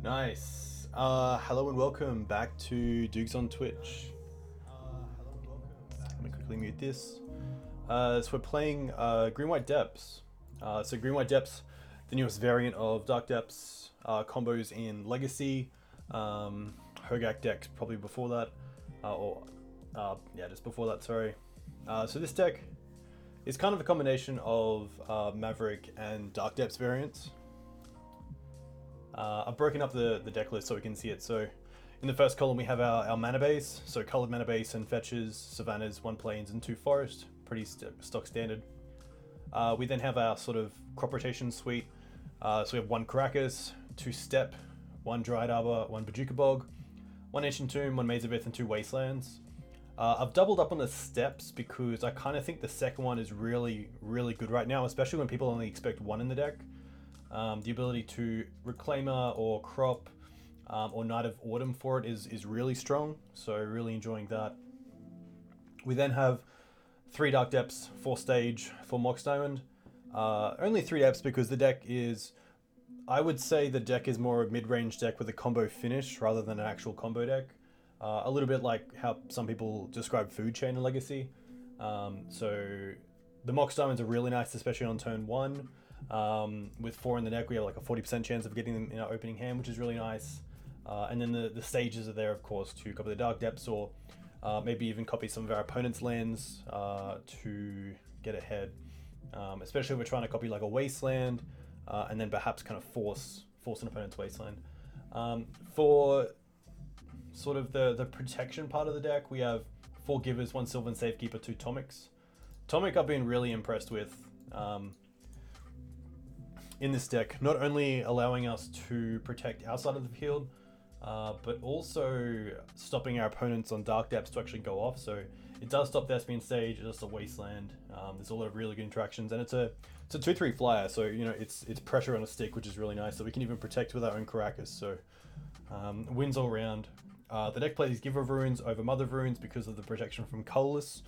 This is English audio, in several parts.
Nice. Hello and welcome back to Dukes on Twitch. Let me quickly mute this. So we're playing Green White Depths. So Green White Depths, the newest variant of Dark Depths, combos in Legacy, Hogak deck probably before that, just before that, sorry. So this deck is kind of a combination of Maverick and Dark Depths variants. I've broken up the deck list so we can see it. So in the first column we have our mana base, so coloured mana base and fetches, Savannahs, 1 plains and 2 forest, pretty stock standard. We then have our sort of crop rotation suite, so we have 1 Karakas, 2 Steppe, 1 Dryad Arbor, 1 Bojuka Bog, 1 Ancient Tomb, 1 Maze of Ith and 2 Wastelands. I've doubled up on the Steppes because I kind of think the second one is really good right now, especially when people only expect 1 in the deck. The ability to Reclaimer or Crop or Knight of Autumn for it is really strong, so really enjoying that. We then have 3 Dark Depths, 4 Stage, 4 Mox Diamond. Only 3 Depths because the deck is, I would say the deck is more a mid-range deck with a combo finish rather than an actual combo deck. A little bit like how some people describe Food Chain in Legacy. So the Mox Diamonds are really nice, especially on turn 1. With 4 in the deck, we have like a 40% chance of getting them in our opening hand, which is really nice. And then the stages are there, of course, to copy the Dark Depths or maybe even copy some of our opponent's lands to get ahead. Especially if we're trying to copy like a Wasteland and then perhaps kind of force an opponent's Wasteland. For sort of the protection part of the deck, we have 4 Givers, 1 Sylvan Safekeeper, 2 Tomiks. Tomik I've been really impressed with. In this deck, not only allowing us to protect outside of the field, but also stopping our opponents on Dark Depths to actually go off. So it does stop Thespian Stage, it does stop Wasteland. There's a lot of really good interactions, and it's a 2/3 flyer, so you know it's pressure on a stick, which is really nice. So we can even protect with our own Karakas. So wins all round. The deck plays Giver of Runes over Mother of Runes because of the protection from colorless.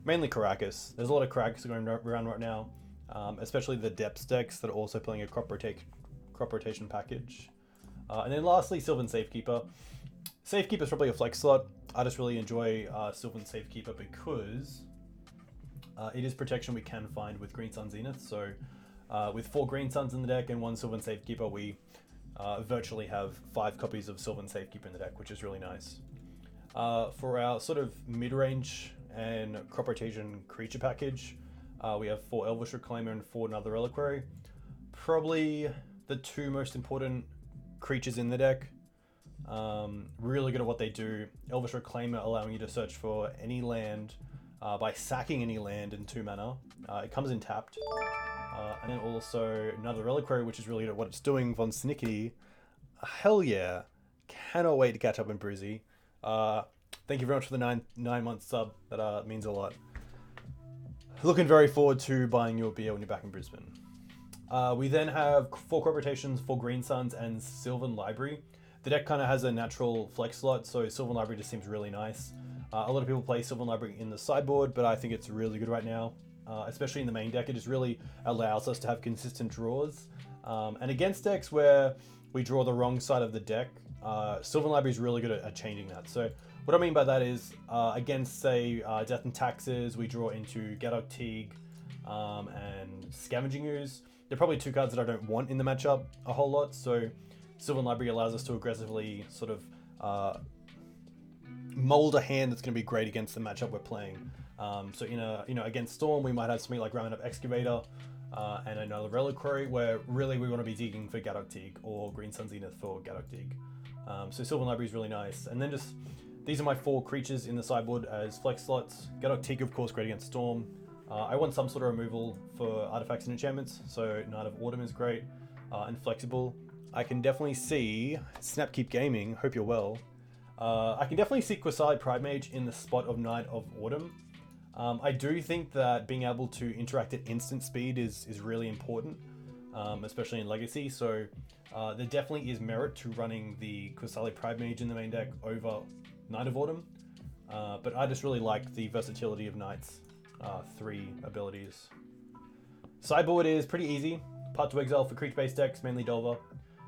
Mainly Karakas. There's a lot of Karakas going around right now. Especially the Depths decks that are also playing a crop rotation package. And then lastly, Sylvan Safekeeper. Safekeeper is probably a flex slot. I just really enjoy Sylvan Safekeeper because it is protection we can find with Green Sun Zenith. So with 4 Green Suns in the deck and 1 Sylvan Safekeeper, we virtually have 5 copies of Sylvan Safekeeper in the deck, which is really nice. For our sort of mid-range and crop rotation creature package, we have 4 Elvish Reclaimer and 4 another Reliquary. Probably the 2 most important creatures in the deck. Really good at what they do. Elvish Reclaimer allowing you to search for any land by sacking any land in 2 mana. It comes in tapped. And then also another Reliquary, which is really good at what it's doing. Von Snickety. Hell yeah. Cannot wait to catch up in Brizzy. Thank you very much for the 9-month sub. That means a lot. Looking very forward to buying your beer when you're back in Brisbane. We then have 4 crop rotations, 4 Green Suns, and Sylvan Library. The deck kind of has a natural flex slot, so Sylvan Library just seems really nice. A lot of people play Sylvan Library in the sideboard, but I think it's really good right now, especially in the main deck. It just really allows us to have consistent draws. And against decks where we draw the wrong side of the deck, Sylvan Library is really good at changing that. So what I mean by that is, against, say, Death and Taxes, we draw into Gaddock Teeg and Scavenging Ooze. They're probably 2 cards that I don't want in the matchup a whole lot, so Sylvan Library allows us to aggressively sort of mold a hand that's going to be great against the matchup we're playing. So against Storm, we might have something like Ramunap Excavator and another Reliquary, where really we want to be digging for Gaddock Teeg or Green Sun Zenith for Gaddock Teeg. So Sylvan Library is really nice. And then just these are my 4 creatures in the sideboard as flex slots. Gaddock Teeg, of course, great against Storm. I want some sort of removal for artifacts and enchantments, so Knight of Autumn is great and flexible. I can definitely see Snapkeep Gaming, hope you're well. I can definitely see Quesali Pride Mage in the spot of Knight of Autumn. I do think that being able to interact at instant speed is really important, especially in Legacy, so there definitely is merit to running the Quesali Pride Mage in the main deck over Knight of Autumn, but I just really like the versatility of Knight's 3 abilities. Sideboard is pretty easy. Part 2 Exile for creature-based decks, mainly Delver.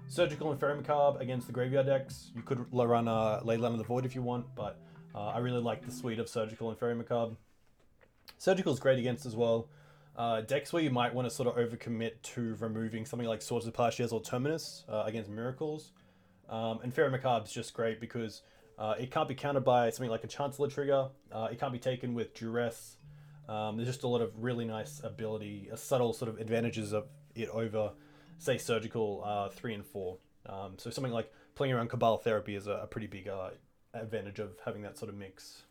Surgical and Faerie Macabre against the graveyard decks. You could run Leyline of the Void if you want, but I really like the suite of Surgical and Faerie Macabre. Surgical is great against as well. Decks where you might want to sort of overcommit to removing something like Swords of Plowshares or Terminus against Miracles. And Faerie Macabre is just great because it can't be countered by something like a Chancellor trigger. It can't be taken with Duress. There's just a lot of really nice ability, subtle sort of advantages of it over, say, Surgical 3 and 4. So something like playing around Cabal Therapy is a pretty big advantage of having that sort of mix.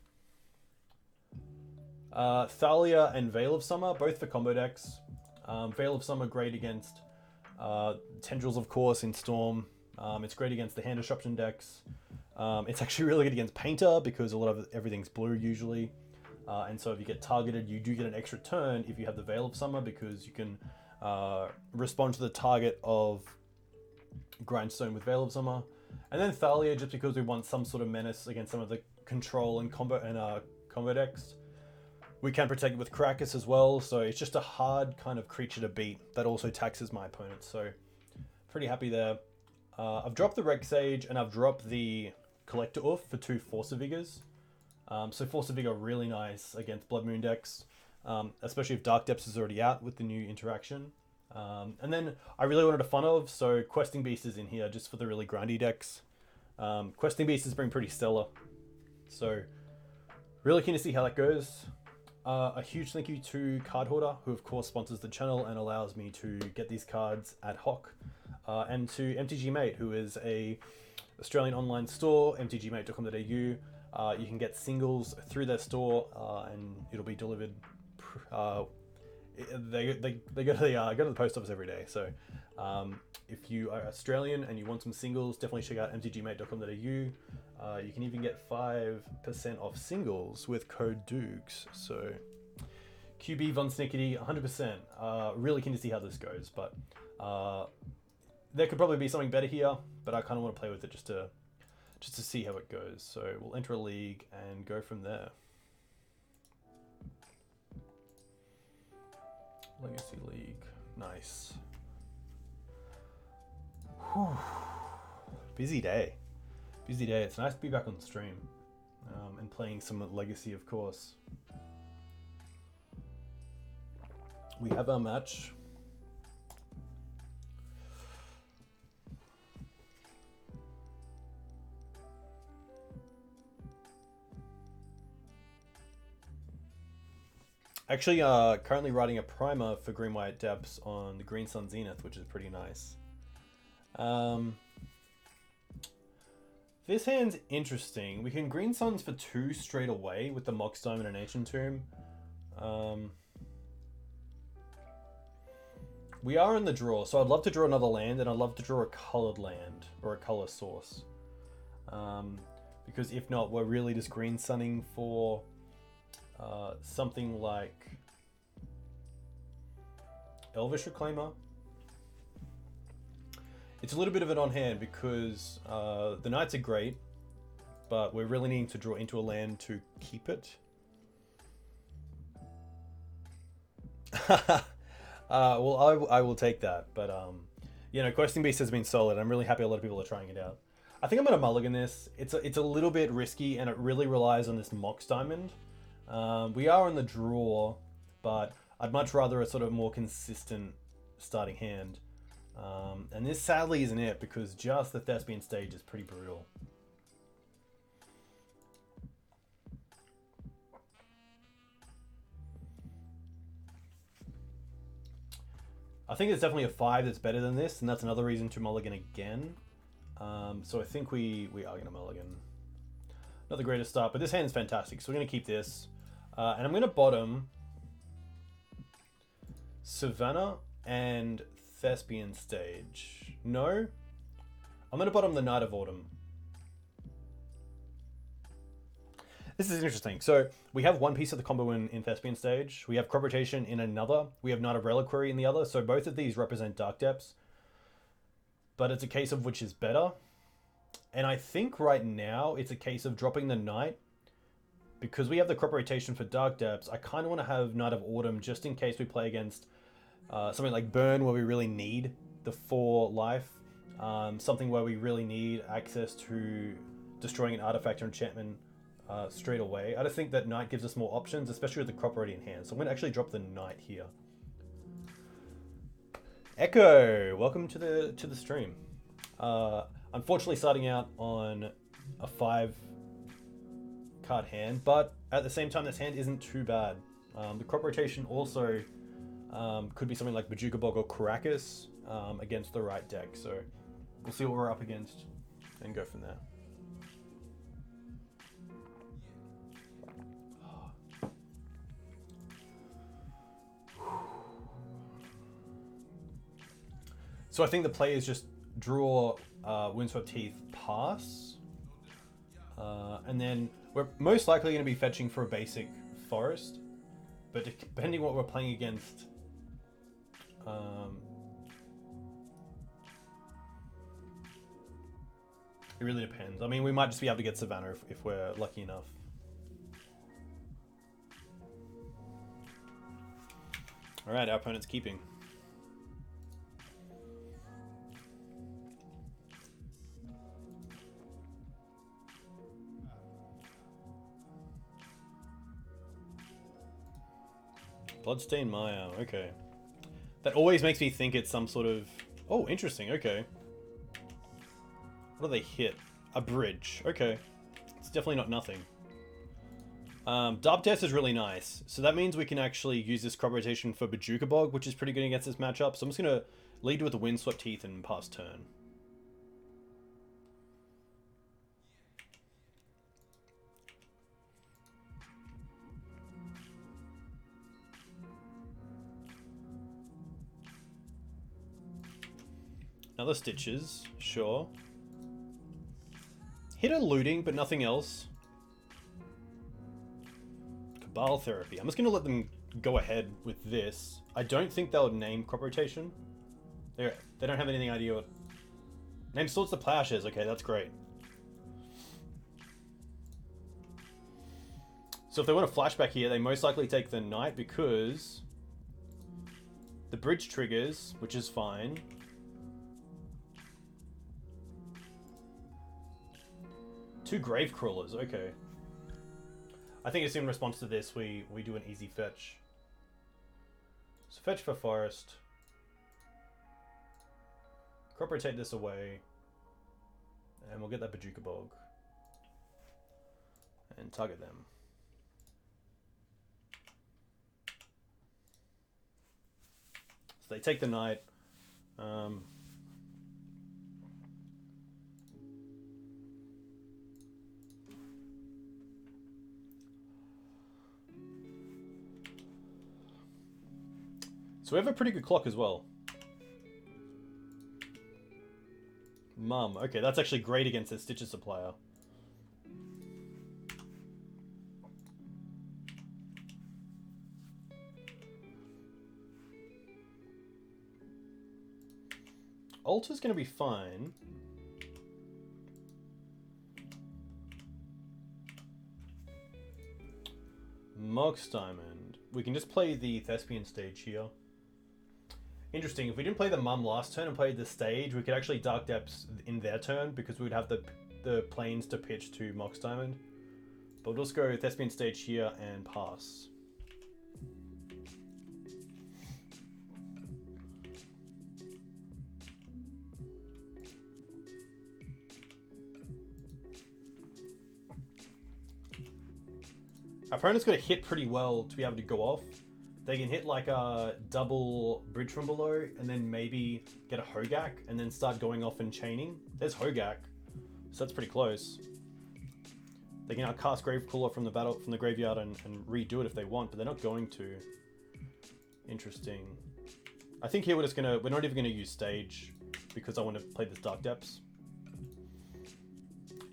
Thalia and Veil of Summer, both for combo decks. Veil of Summer great against Tendrils, of course, in Storm. It's great against the hand disruption decks. It's actually really good against Painter because a lot of everything's blue usually. And so if you get targeted, you do get an extra turn if you have the Veil of Summer because you can respond to the target of Grindstone with Veil of Summer. And then Thalia, just because we want some sort of menace against some of the control and combo decks. We can protect it with Karakas as well, so it's just a hard kind of creature to beat that also taxes my opponent, so pretty happy there. I've dropped the Rex Sage and I've dropped the Collector Oof for 2 Force of Vigors. So Force of Vigor really nice against Blood Moon decks, especially if Dark Depths is already out with the new interaction. And then I really wanted a fun of, so Questing Beast is in here just for the really grindy decks. Questing Beast has been pretty stellar, so really keen to see how that goes. A huge thank you to Card Hoarder, who of course sponsors the channel and allows me to get these cards ad hoc. And to MTG Mate, who is a Australian online store, mtgmate.com.au. You can get singles through their store, and it'll be delivered. They go to the post office every day. So if you are Australian and you want some singles, definitely check out mtgmate.com.au. You can even get 5% off singles with code Doogs. So QB Von Snickety, 100%. Really keen to see how this goes, but there could probably be something better here, but I kind of want to play with it just to see how it goes. So we'll enter a league and go from there. Legacy League, nice. Whew. Busy day. Busy day. It's nice to be back on stream and playing some Legacy, of course. We have our match. Actually, currently writing a primer for Green White Depths on the Green Sun Zenith, which is pretty nice. This hand's interesting. We can Green Suns for 2 straight away with the Mox Diamond and Ancient Tomb. We are in the draw, so I'd love to draw another land, and I'd love to draw a colored land or a color source. Because if not, we're really just Green Sunning for something like Elvish Reclaimer. It's a little bit of an on hand because the Knights are great, but we're really needing to draw into a land to keep it. Well, I will take that, but you know, Questing Beast has been solid. I'm really happy a lot of people are trying it out. I think I'm gonna mulligan this. It's a little bit risky, and it really relies on this Mox Diamond. We are in the draw, but I'd much rather a sort of more consistent starting hand. And this sadly isn't it, because just the Thespian stage is pretty brutal. I think there's definitely a 5 that's better than this, and that's another reason to mulligan again. So I think we are going to mulligan. Not the greatest start, but this hand's fantastic, so we're going to keep this. And I'm going to bottom Savannah and Thespian stage. No, I'm going to bottom the Night of Autumn. This is interesting. So we have one piece of the combo in Thespian stage. We have Crop Rotation in another. We have Knight of Reliquary in the other. So both of these represent Dark Depths. But it's a case of which is better. And I think right now it's a case of dropping the Knight. Because we have the Crop Rotation for Dark Depths, I kind of want to have Night of Autumn just in case we play against something like Burn, where we really need the 4 life. something where we really need access to destroying an artifact or enchantment straight away. I just think that Knight gives us more options, especially with the crop already in hand. So I'm going to actually drop the Knight here. Echo, welcome to the stream. Unfortunately, starting out on a 5-card hand, but at the same time, this hand isn't too bad. The crop rotation also could be something like Bojuka Bog or Karakas against the right deck. So we'll see what we're up against and go from there. So I think the play is just draw Windswept Heath, pass, and then we're most likely going to be fetching for a basic forest, but depending on what we're playing against, it really depends. I mean, we might just be able to get Savannah if we're lucky enough. All right, our opponent's keeping. Bloodstained Maya, okay. That always makes me think it's some sort of... Oh, interesting, okay. What do they hit? A bridge, okay. It's definitely not nothing. Dub Test is really nice. So that means we can actually use this crop rotation for Bojuka Bog, which is pretty good against this matchup. So I'm just going to lead with the Windswept Heath and pass turn. Another Stitches, sure. Hit a looting, but nothing else. Cabal Therapy. I'm just going to let them go ahead with this. I don't think they'll name crop rotation. They don't have anything idea what... Name Swords to Plowshares. Okay, that's great. So if they want a flashback here, they most likely take the Knight because the bridge triggers, which is fine. Two Grave Crawlers, okay. I think it's in response to this, we do an easy fetch. So fetch for forest. Crop rotate this away. And we'll get that Bojuka Bog. And target them. So they take the Knight. So we have a pretty good clock as well. Mum. Okay, that's actually great against the Stitches Supplier. Altar's going to be fine. Mox Diamond. We can just play the Thespian stage here. Interesting, if we didn't play the Mum last turn and played the stage, we could actually Dark Depths in their turn because we would have the planes to pitch to Mox Diamond. But we'll just go Thespian stage here and pass. Our opponent's got to hit pretty well to be able to go off. They can hit like a double bridge from below and then maybe get a Hogak and then start going off and chaining. There's Hogak, so that's pretty close. They can now cast Gravecrawler from the graveyard and redo it if they want, but they're not going to. Interesting. I think here we're not even gonna use stage because I want to play this Dark Depths.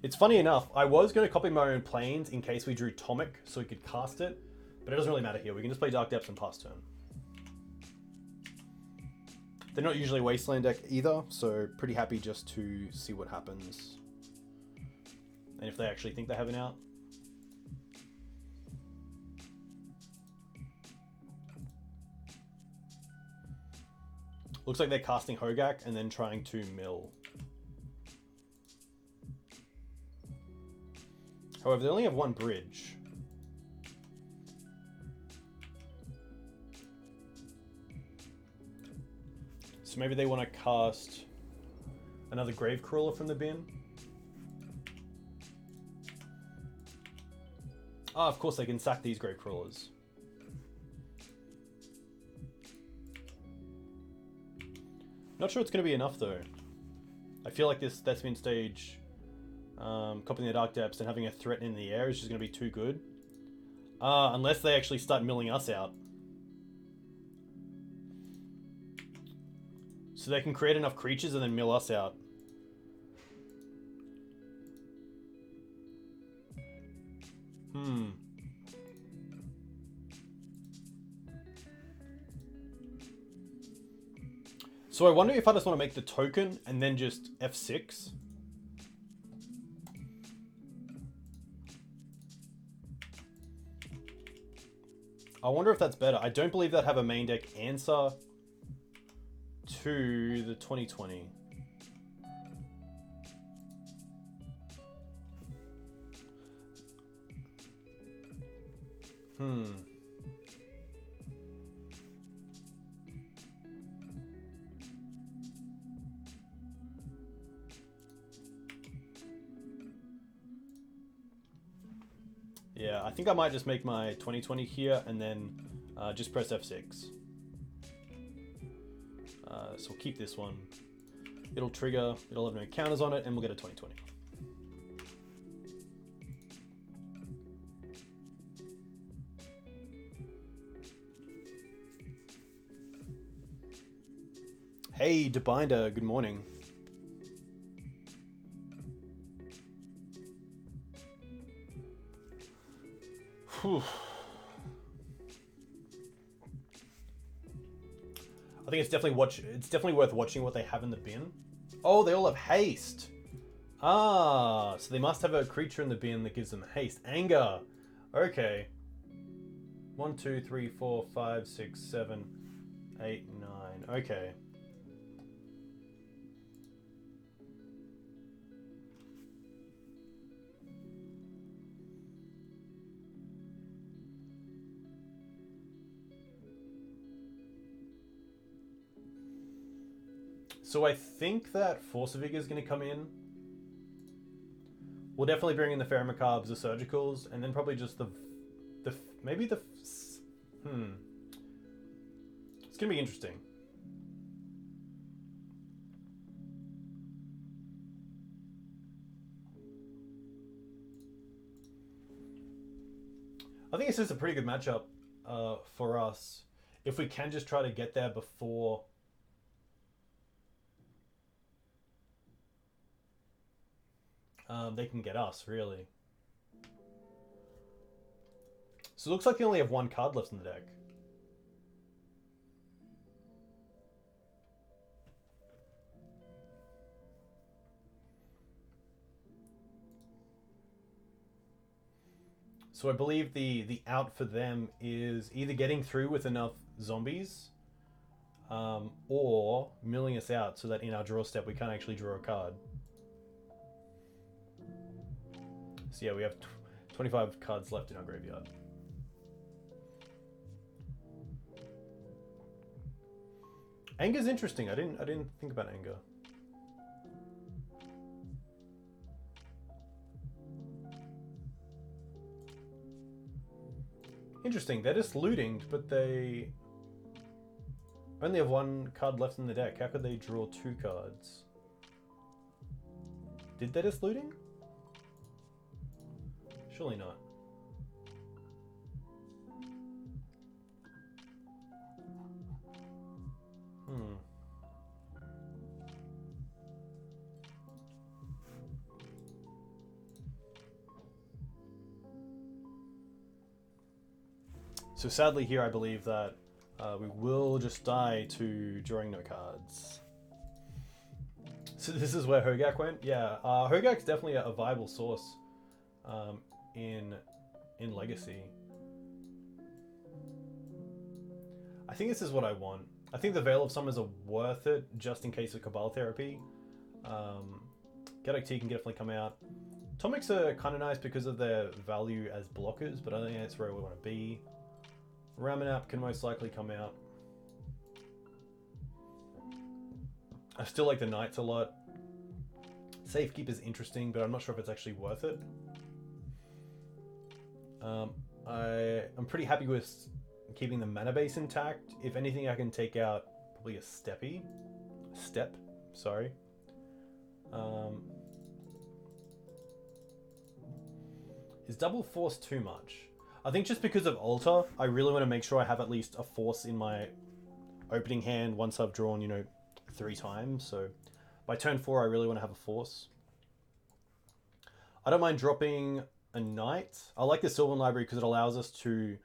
It's funny enough, I was going to copy my own planes in case we drew Tomik so we could cast it, but it doesn't really matter here. We can just play Dark Depths and pass turn. They're not usually a Wasteland deck either, so pretty happy just to see what happens. And if they actually think they have an out. Looks like they're casting Hogak and then trying to mill. However, they only have one bridge. So maybe they want to cast another Grave Crawler from the bin. Ah, of course they can sack these Grave Crawlers. Not sure it's going to be enough though. I feel like this Thespian stage, copying the Dark Depths and having a threat in the air is just going to be too good. Unless they actually start milling us out. So they can create enough creatures and then mill us out. So I wonder if I just want to make the token and then just F6. I wonder if that's better. I don't believe that have a main deck answer to the 2020. Yeah, I think I might just make my 2020 here and then just press F6. So we'll keep this one. It'll trigger, it'll have no counters on it, and we'll get a 2020. Hey, Debinder, good morning. Whew. I think it's definitely worth watching what they have in the bin. Oh, they all have haste. Ah, so they must have a creature in the bin that gives them haste. Anger. Okay. 1, 2, 3, 4, 5, 6, 7, 8, 9. Okay. So I think that Force of Vigor is going to come in. We'll definitely bring in the Faerie Macabres, the Surgicals, and then probably just maybe the... It's going to be interesting. I think this is a pretty good matchup for us. If we can just try to get there before... they can get us, really. So it looks like they only have one card left in the deck. So I believe the out for them is either getting through with enough zombies or milling us out so that in our draw step we can't actually draw a card. So yeah, we have 25 cards left in our graveyard. Anger's interesting. I didn't think about anger. Interesting. They're just looting, but they only have one card left in the deck. How could they draw 2 cards? Did they just looting? Surely not. So sadly here I believe that we will just die to drawing no cards. So this is where Hogak went? Yeah, Hogak's definitely a viable source in Legacy. I think this is what I want. I think the Veil of Summers are worth it just in case of Cabal Therapy. Gaddock Teeg can definitely come out. Tomics are kind of nice because of their value as blockers, but I don't think that's where we want to be. Ramunap can most likely come out. I still like the Knights a lot. Safekeeper's interesting, but I'm not sure if it's actually worth it. I'm pretty happy with keeping the mana base intact. If anything, I can take out probably a Step, sorry. Is double force too much? I think just because of Altar, I really want to make sure I have at least a force in my opening hand once I've drawn, you know, 3 times. So by turn 4, I really want to have a force. I don't mind dropping a Knight. I like the Sylvan Library because it allows us to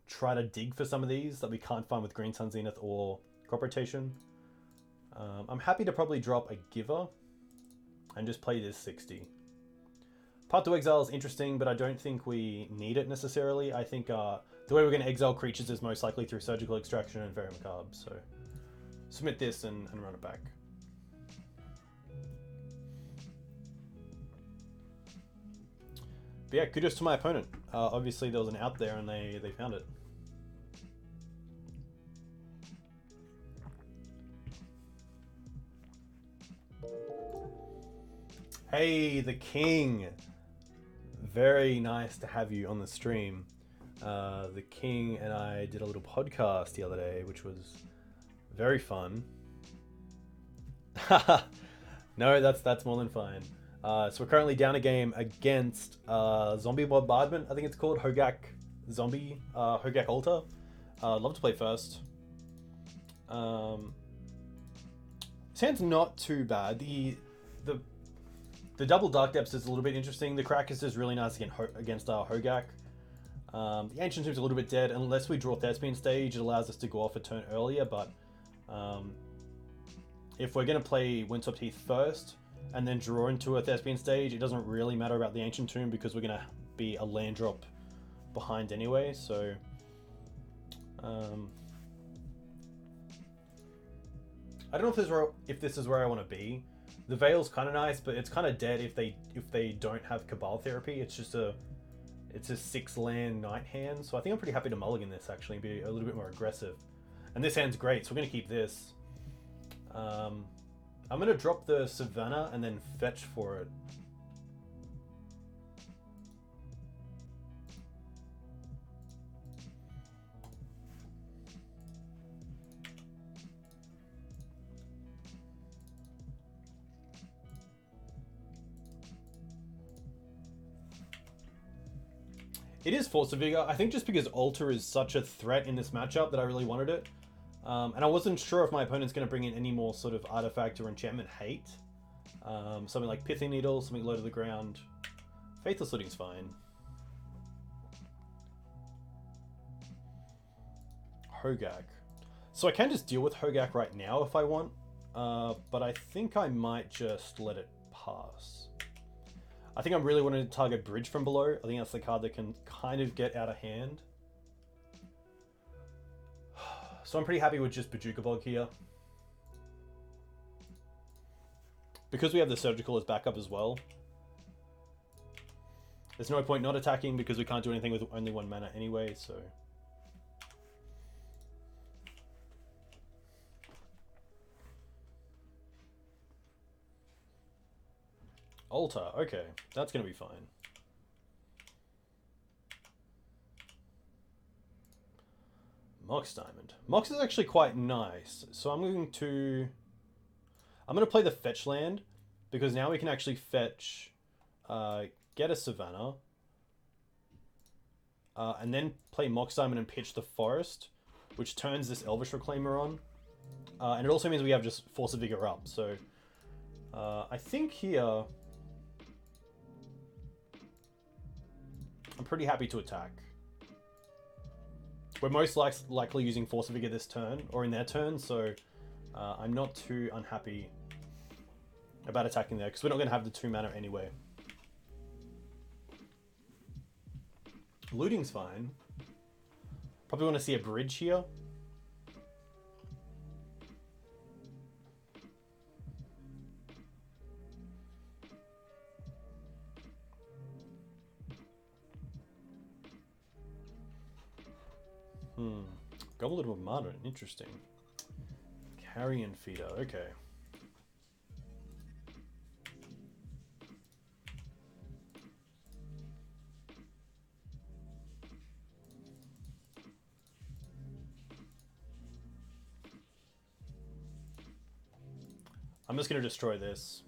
try to dig for some of these that we can't find with Green Sun Zenith or Crop Rotation. I'm happy to probably drop a Giver and just play this 60. Path to Exile is interesting, but I don't think we need it necessarily. I think the way we're going to exile creatures is most likely through Surgical Extraction and Faerie Macabre. So submit this and run it back. But yeah, kudos to my opponent. Obviously there was an out there and they found it. Hey, the King. Very nice to have you on the stream. The King and I did a little podcast the other day, which was very fun. No, that's more than fine. So we're currently down a game against Zombie Bombardment, I think it's called. Hogak Zombie, Hogak Altar. I'd love to play first. This hand's not too bad. The double Dark Depths is a little bit interesting. The Karakas is really nice against Hogak. The Ancient Tomb's a little bit dead. Unless we draw Thespian stage, it allows us to go off a turn earlier, but if we're going to play Windswept Heath first and then draw into a Thespian stage, it doesn't really matter about the Ancient Tomb because we're going to be a land drop behind anyway, so I don't know if this is where I want to be. The Veil's kind of nice, but it's kind of dead if they don't have Cabal Therapy. It's a 6-land Knight hand, so I think I'm pretty happy to mulligan this actually and be a little bit more aggressive. And this hand's great, so we're going to keep this. I'm going to drop the Savannah and then fetch for it. It is Force of Vigor. I think just because Altar is such a threat in this matchup that I really wanted it. And I wasn't sure if my opponent's going to bring in any more sort of artifact or enchantment hate. Something like Pithing Needle, something low to the ground. Faithless Looting's fine. Hogak. So I can just deal with Hogak right now if I want. But I think I might just let it pass. I think I'm really wanting to target Bridge from below. I think that's the card that can kind of get out of hand. So I'm pretty happy with just Bojuka Bog here. Because we have the Surgical as backup as well. There's no point not attacking because we can't do anything with only 1 mana anyway, so... Altar, okay, that's going to be fine. Mox Diamond. Mox is actually quite nice, so I'm going to play the fetch land, because now we can actually fetch, get a Savannah, and then play Mox Diamond and pitch the Forest, which turns this Elvish Reclaimer on. And it also means we have just Force of Vigor up, so I think here... I'm pretty happy to attack. We're most likely using Force of Vigor this turn, or in their turn, so I'm not too unhappy about attacking there, because we're not going to have the 2 mana anyway. Looting's fine. Probably want to see a Bridge here. Goblet of Martyr, interesting. Carrion Feeder, okay. I'm just going to destroy this.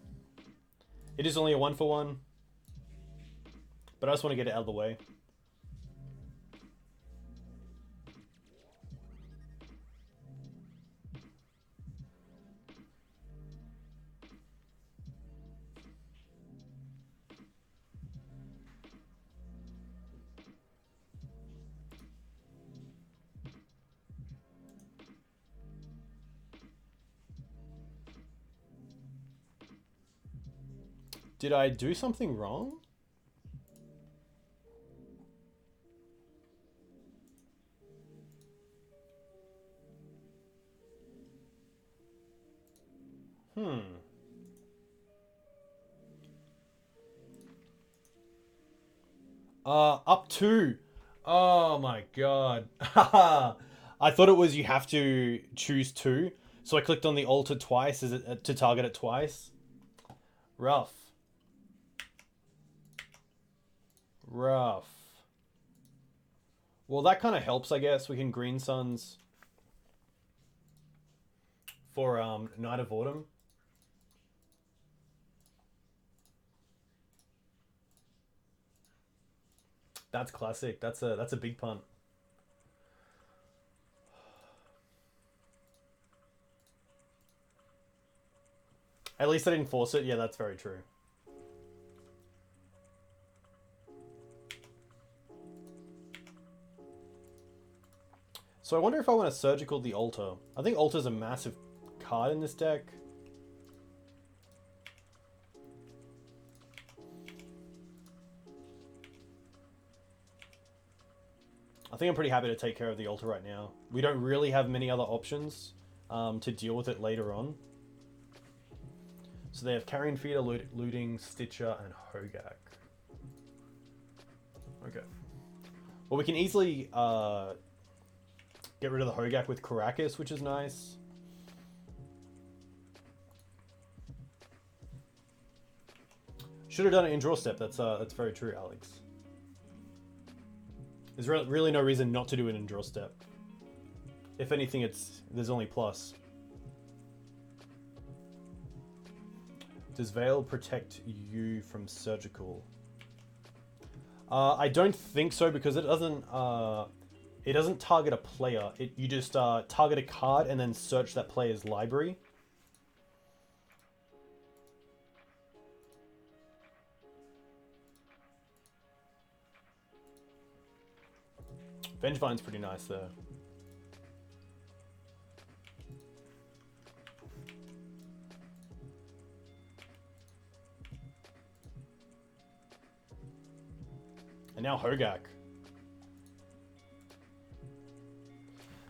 It is only a 1-for-1, but I just want to get it out of the way. Did I do something wrong? Up 2. Oh my god. I thought it was you have to choose 2. So I clicked on the altar twice to target it twice. Rough. Rough. Well, that kind of helps, I guess. We can Green Suns for Night of Autumn. That's classic. That's a big punt. At least I didn't force it. Yeah, that's very true. So I wonder if I want to Surgical the Altar. I think Altar's a massive card in this deck. I think I'm pretty happy to take care of the Altar right now. We don't really have many other options to deal with it later on. So they have Carrion Feeder, Looting, Stitcher, and Hogak. Okay. Well, we can easily get rid of the Hogak with Karakas, which is nice. Should have done it in draw step. That's very true, Alex. There's really no reason not to do it in draw step. If anything, there's only plus. Does Veil protect you from Surgical? I don't think so, because it doesn't target a player. You just target a card and then search that player's library. Vengevine's pretty nice there. And now Hogak.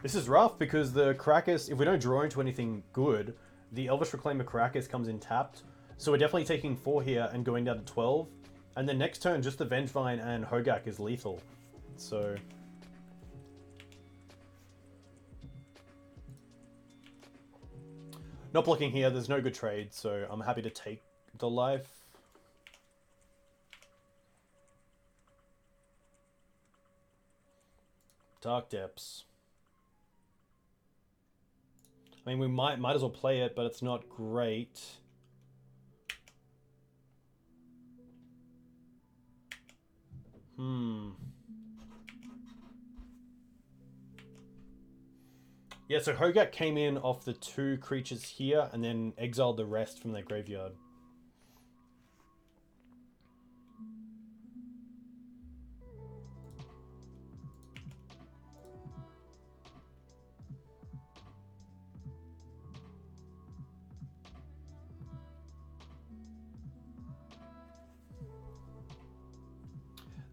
This is rough because the Karakas, if we don't draw into anything good, the Elvish Reclaimer Karakas comes in tapped. So we're definitely taking 4 here and going down to 12. And then next turn, just the Vengevine and Hogak is lethal. So... not blocking here, there's no good trade, so I'm happy to take the life. Dark Depths. I mean, we might as well play it, but it's not great. Yeah, so Hogak came in off the 2 creatures here and then exiled the rest from their graveyard.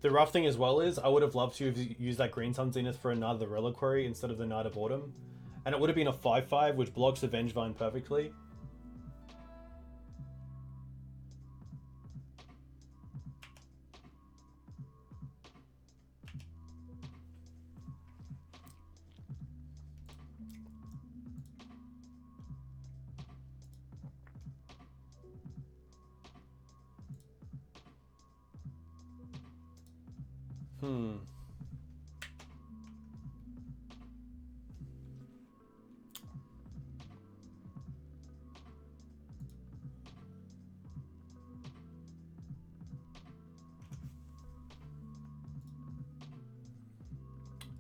The rough thing as well is, I would have loved to have used that Green Sun Zenith for another Reliquary instead of the Night of Autumn. And it would have been a 5/5, which blocks the Vengevine perfectly. Hmm.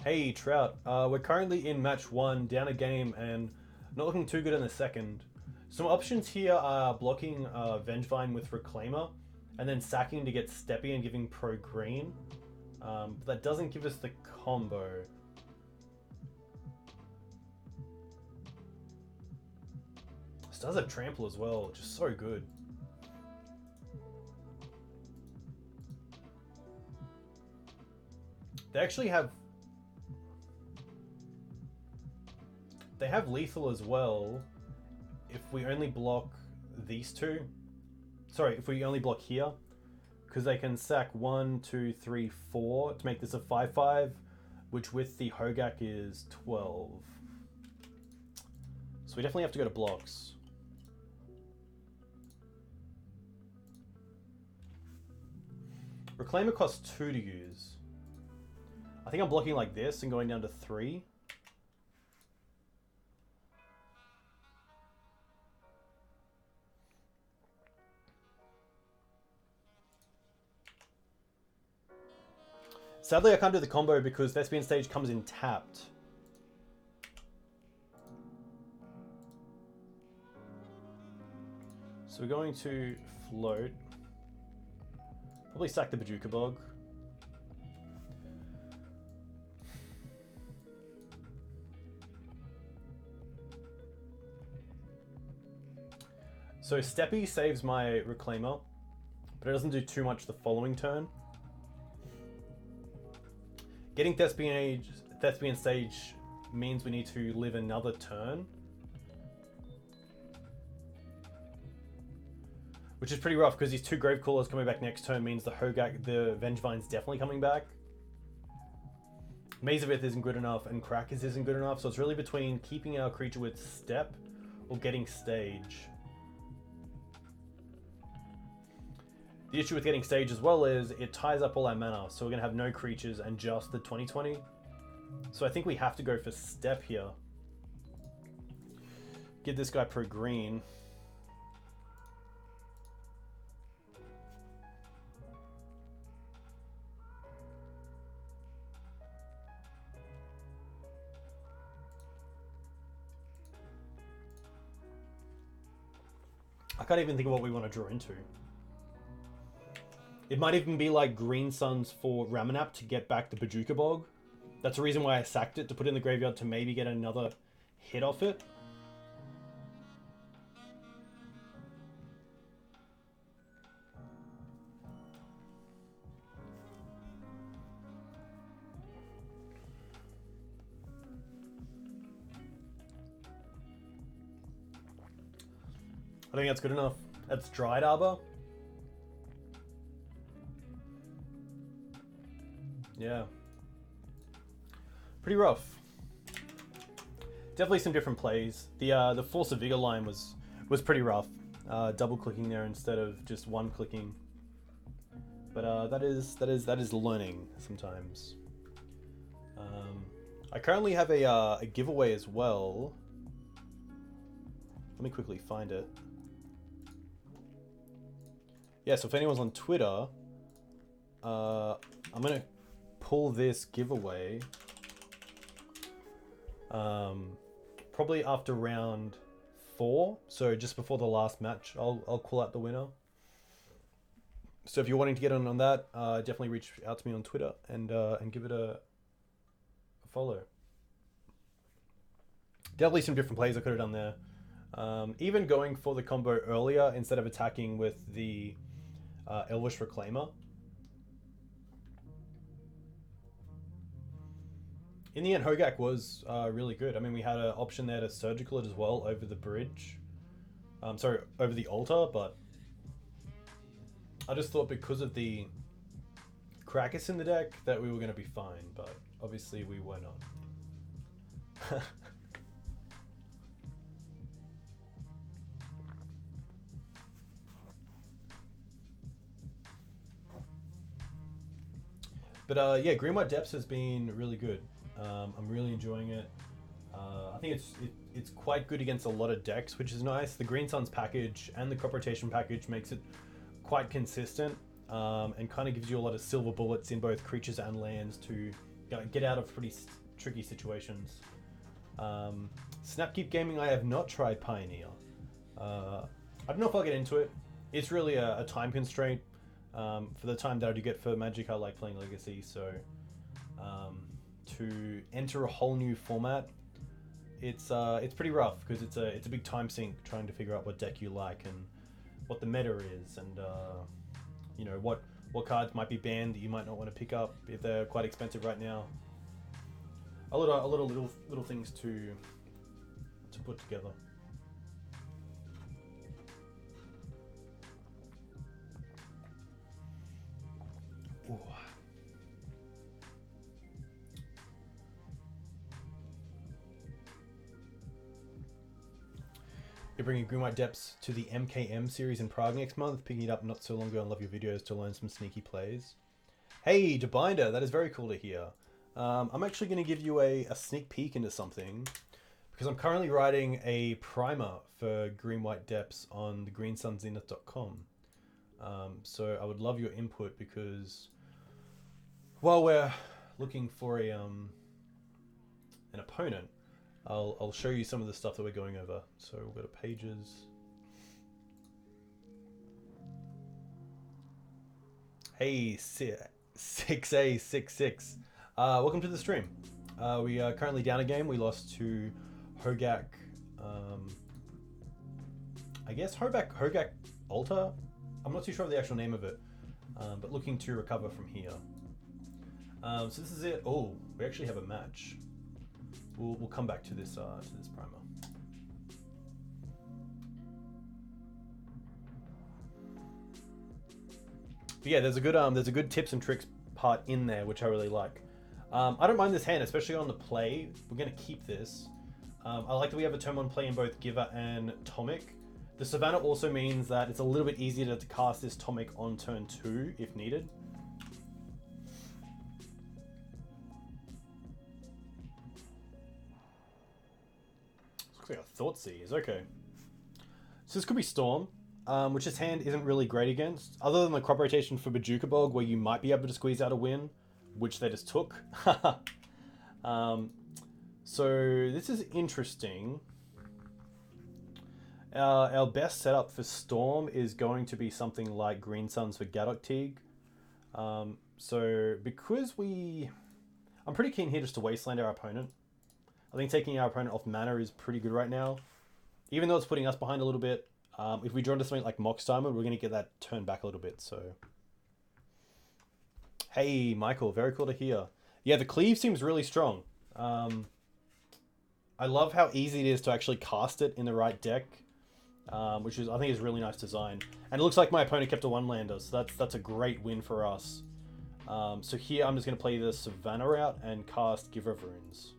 Hey Trout, we're currently in match 1, down a game, and not looking too good in the second. Some options here are blocking Vengevine with Reclaimer, and then sacking to get Steppe and giving pro green. But that doesn't give us the combo. This does have Trample as well, just so good. They actually have... They have lethal as well if we only block these two. Sorry, if we only block here. Because they can sack 1, 2, 3, 4 to make this a 5/5, which with the Hogak is 12. So we definitely have to go to blocks. Reclaimer costs 2 to use. I think I'm blocking like this and going down to 3. Sadly, I can't do the combo because Thespian stage comes in tapped. So we're going to float. Probably sack the Bojuka Bog. So Steppe saves my Reclaimer, but it doesn't do too much the following turn. Getting Thespian stage means we need to live another turn, which is pretty rough because these 2 Gravecrawlers coming back next turn means the Vengevine's definitely coming back. Maze of Ith isn't good enough and Karakas isn't good enough, so it's really between keeping our creature with Step or getting stage. The issue with getting stage as well is it ties up all our mana, so we're going to have no creatures and just the 20/20. So I think we have to go for Step here. Give this guy pro green. I can't even think of what we want to draw into. It might even be like Green Suns for Ramunap to get back the Bojuka Bog. That's the reason why I sacked it, to put it in the graveyard to maybe get another hit off it. I think that's good enough. That's Dryad Arbor. Yeah. Pretty rough. Definitely some different plays. The Force of Vigor line was pretty rough. Double clicking there instead of just one clicking. But that is learning sometimes. I currently have a giveaway as well. Let me quickly find it. Yeah, so if anyone's on Twitter, I'm gonna pull this giveaway probably after round 4, so just before the last match. I'll call out the winner. So if you're wanting to get on that, definitely reach out to me on Twitter and give it a follow. Definitely some different plays I could have done there. Even going for the combo earlier instead of attacking with the Elvish Reclaimer. In the end, Hogak was really good. I mean, we had an option there to surgical it as well over the bridge. Sorry, over the altar, but I just thought because of the Karakas in the deck that we were going to be fine, but obviously we were not. But yeah, Green White Depths has been really good. I'm really enjoying it. I think it's quite good against a lot of decks, which is nice. The Green Suns package and the crop rotation package makes it quite consistent, and kind of gives you a lot of silver bullets in both creatures and lands to get out of pretty tricky situations. Snapkeep Gaming, I have not tried Pioneer. I don't know if I'll get into it. It's really a time constraint. For the time that I do get for Magic, I like playing Legacy, so to enter a whole new format, it's pretty rough because it's a big time sink trying to figure out what deck you like and what the meta is, and you know what cards might be banned that you might not want to pick up if they're quite expensive right now. A lot of little things to put together. Ooh. You're bringing Green White Depths to the MKM series in Prague next month. Picking it up not so long ago and love your videos to learn some sneaky plays. Hey, Debinder, that is very cool to hear. I'm actually going to give you a sneak peek into something because I'm currently writing a primer for Green White Depths on the greensunzenith.com. So I would love your input because while we're looking for an opponent, I'll show you some of the stuff that we're going over. So we'll go to pages. Hey, 6A66. Welcome to the stream. We are currently down a game. We lost to Hogak. I guess Hogak Altar. I'm not too sure of the actual name of it, but looking to recover from here. So this is it. Oh, we actually have a match. We'll come back to this primer. But yeah, there's a good tips and tricks part in there, which I really like. I don't mind this hand, especially on the play. We're going to keep this. I like that we have a turn 1 play in both Giver and Tomik. The Savannah also means that it's a little bit easier to cast this Tomik on turn 2 if needed. Looks like a Thoughtseize, okay. So this could be Storm, which this hand isn't really great against, other than the crop rotation for Bojuka Bog, where you might be able to squeeze out a win, which they just took. So this is interesting. Our best setup for Storm is going to be something like Green Suns for Gaddock Teeg. So because I'm pretty keen here just to Wasteland our opponent. I think taking our opponent off mana is pretty good right now. Even though it's putting us behind a little bit, if we draw into something like Mox Diamond, we're going to get that turned back a little bit. So, hey, Michael, very cool to hear. Yeah, the cleave seems really strong. I love how easy it is to actually cast it in the right deck, which I think is really nice design. And it looks like my opponent kept a 1-lander, so that's a great win for us. So here I'm just going to play the Savannah route and cast Giver of Runes.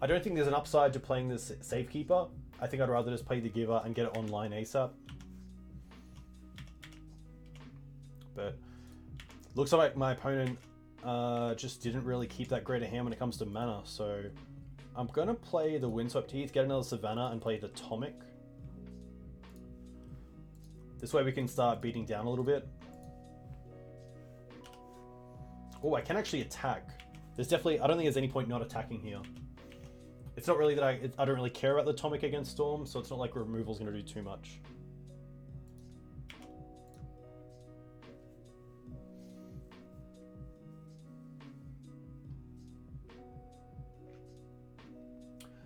I don't think there's an upside to playing this Safekeeper. I think I'd rather just play the Giver and get it online ASAP. But looks like my opponent just didn't really keep that great a hand when it comes to mana. So I'm going to play the Windswept Heath, get another Savannah, and play the Tomik. This way we can start beating down a little bit. Oh, I can actually attack. I don't think there's any point not attacking here. It's not really that I don't really care about the Tomik against Storm, so it's not like removal's going to do too much.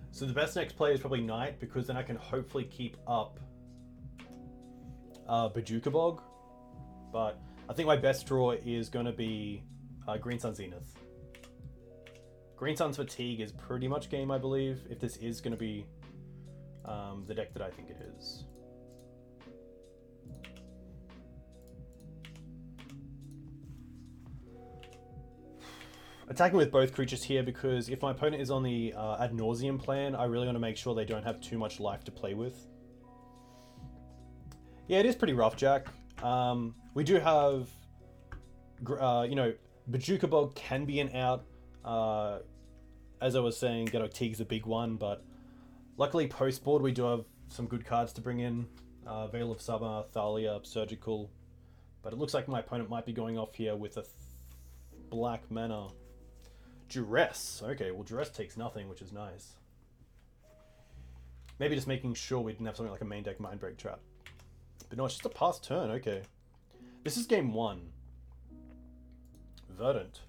So the best next play is probably Knight, because then I can hopefully keep up Bojuka Bog. But I think my best draw is going to be Green Sun Zenith. Green Sun's Fatigue is pretty much game, I believe, if this is going to be the deck that I think it is. Attacking with both creatures here, because if my opponent is on the Ad Nauseam plan, I really want to make sure they don't have too much life to play with. Yeah, it is pretty rough, Jack. We do have you know, Bojuka Bog can be an out. As I was saying, Gaddock Teeg is a big one, but luckily post-board we do have some good cards to bring in. Veil of Summer, Thalia, Surgical. But it looks like my opponent might be going off here with a black mana. Duress. Okay, well Duress takes nothing, which is nice. Maybe just making sure we didn't have something like a main deck Mindbreak Trap. But no, it's just a past turn, okay. This is game 1. Verdant.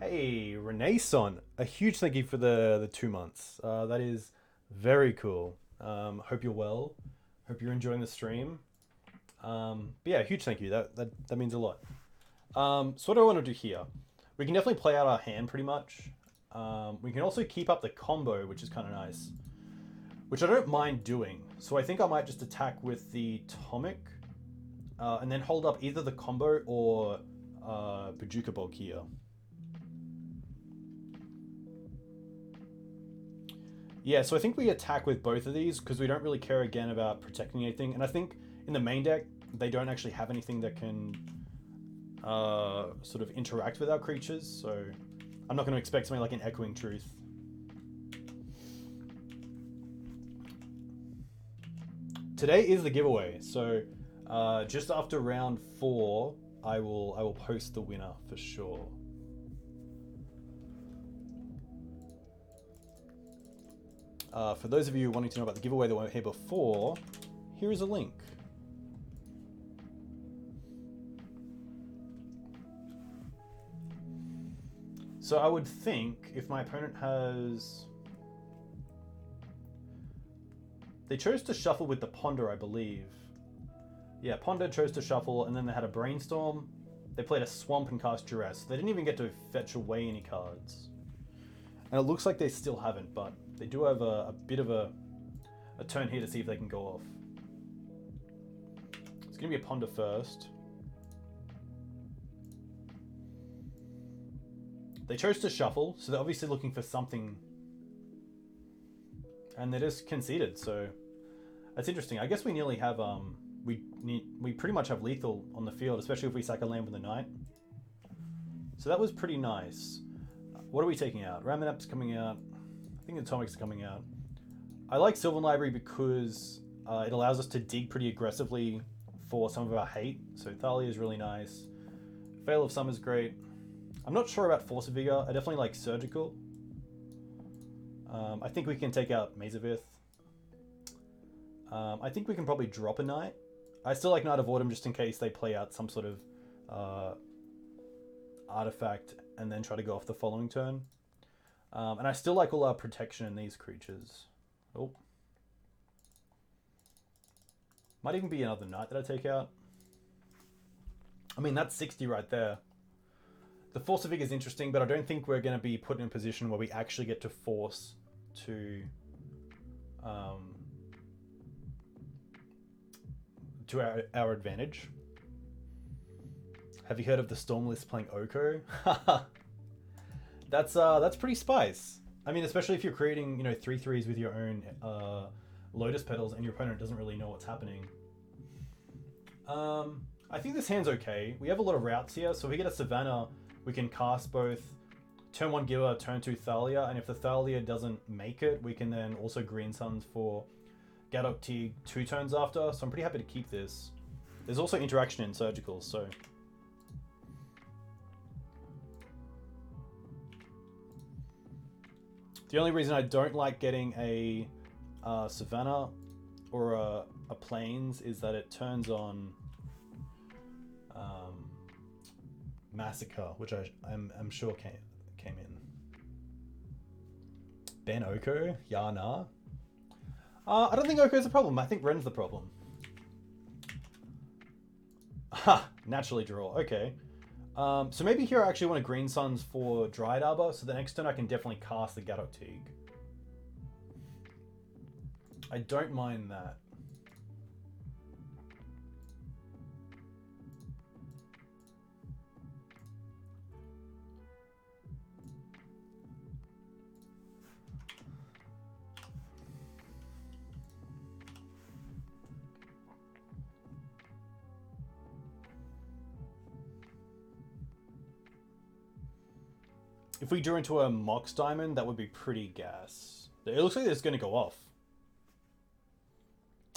Hey, Renaissance. A huge thank you for the 2 months. That is very cool. Hope you're well. Hope you're enjoying the stream. But yeah, huge thank you. That means a lot. So what do I want to do here? We can definitely play out our hand pretty much. We can also keep up the combo, which is kind of nice. Which I don't mind doing. So I think I might just attack with the Tomik. And then hold up either the combo or Bojuka Bog here. Yeah, so I think we attack with both of these because we don't really care again about protecting anything. And I think in the main deck, they don't actually have anything that can sort of interact with our creatures. So I'm not going to expect something like an Echoing Truth. Today is the giveaway. So just after round 4, I will post the winner for sure. For those of you wanting to know about the giveaway that went here before, here is a link. So I would think if my opponent has... They chose to shuffle with the Ponder, I believe. Yeah, Ponder chose to shuffle, and then they had a Brainstorm. They played a Swamp and cast Duress. They didn't even get to fetch away any cards. And it looks like they still haven't, but they do have a bit of a turn here to see if they can go off. It's going to be a Ponder first. They chose to shuffle, so they're obviously looking for something. And they just conceded, so that's interesting. I guess we nearly have... We pretty much have lethal on the field, especially if we sack a land with the Knight. So that was pretty nice. What are we taking out? Ramunap's coming out. I think the Tomik's coming out. I like Sylvan Library because it allows us to dig pretty aggressively for some of our hate. So Thalia is really nice. Veil of Summer is great. I'm not sure about Force of Vigor. I definitely like Surgical. I think we can take out Maze of Ith. I think we can probably drop a Knight. I still like Knight of Autumn just in case they play out some sort of artifact and then try to go off the following turn. And I still like all our protection in these creatures. Oh. Might even be another Knight that I take out. I mean, that's 60 right there. The Force of Vigor is interesting, but I don't think we're going to be put in a position where we actually get to force to our advantage. Have you heard of the Stormless playing Oko? That's pretty spice. I mean, especially if you're creating, 3/3s with your own Lotus Petals and your opponent doesn't really know what's happening. I think this hand's okay. We have a lot of routes here, so if we get a Savannah, we can cast both turn 1 Giver, turn 2 Thalia, and if the Thalia doesn't make it, we can then also Green Suns for Gaddock Teeg 2 turns after, so I'm pretty happy to keep this. There's also interaction in Surgical, so... The only reason I don't like getting a Savannah or a Plains is that it turns on Massacre, which I'm sure came in. Ben Oko? Yana? I don't think Oko's a problem. I think Ren's the problem. Ha! Naturally draw. Okay. So maybe here I actually want to Green Suns for Dryad Arbor, so the next turn I can definitely cast the Gaddock Teeg. I don't mind that. If we drew into a Mox Diamond, that would be pretty gas. It looks like it's going to go off.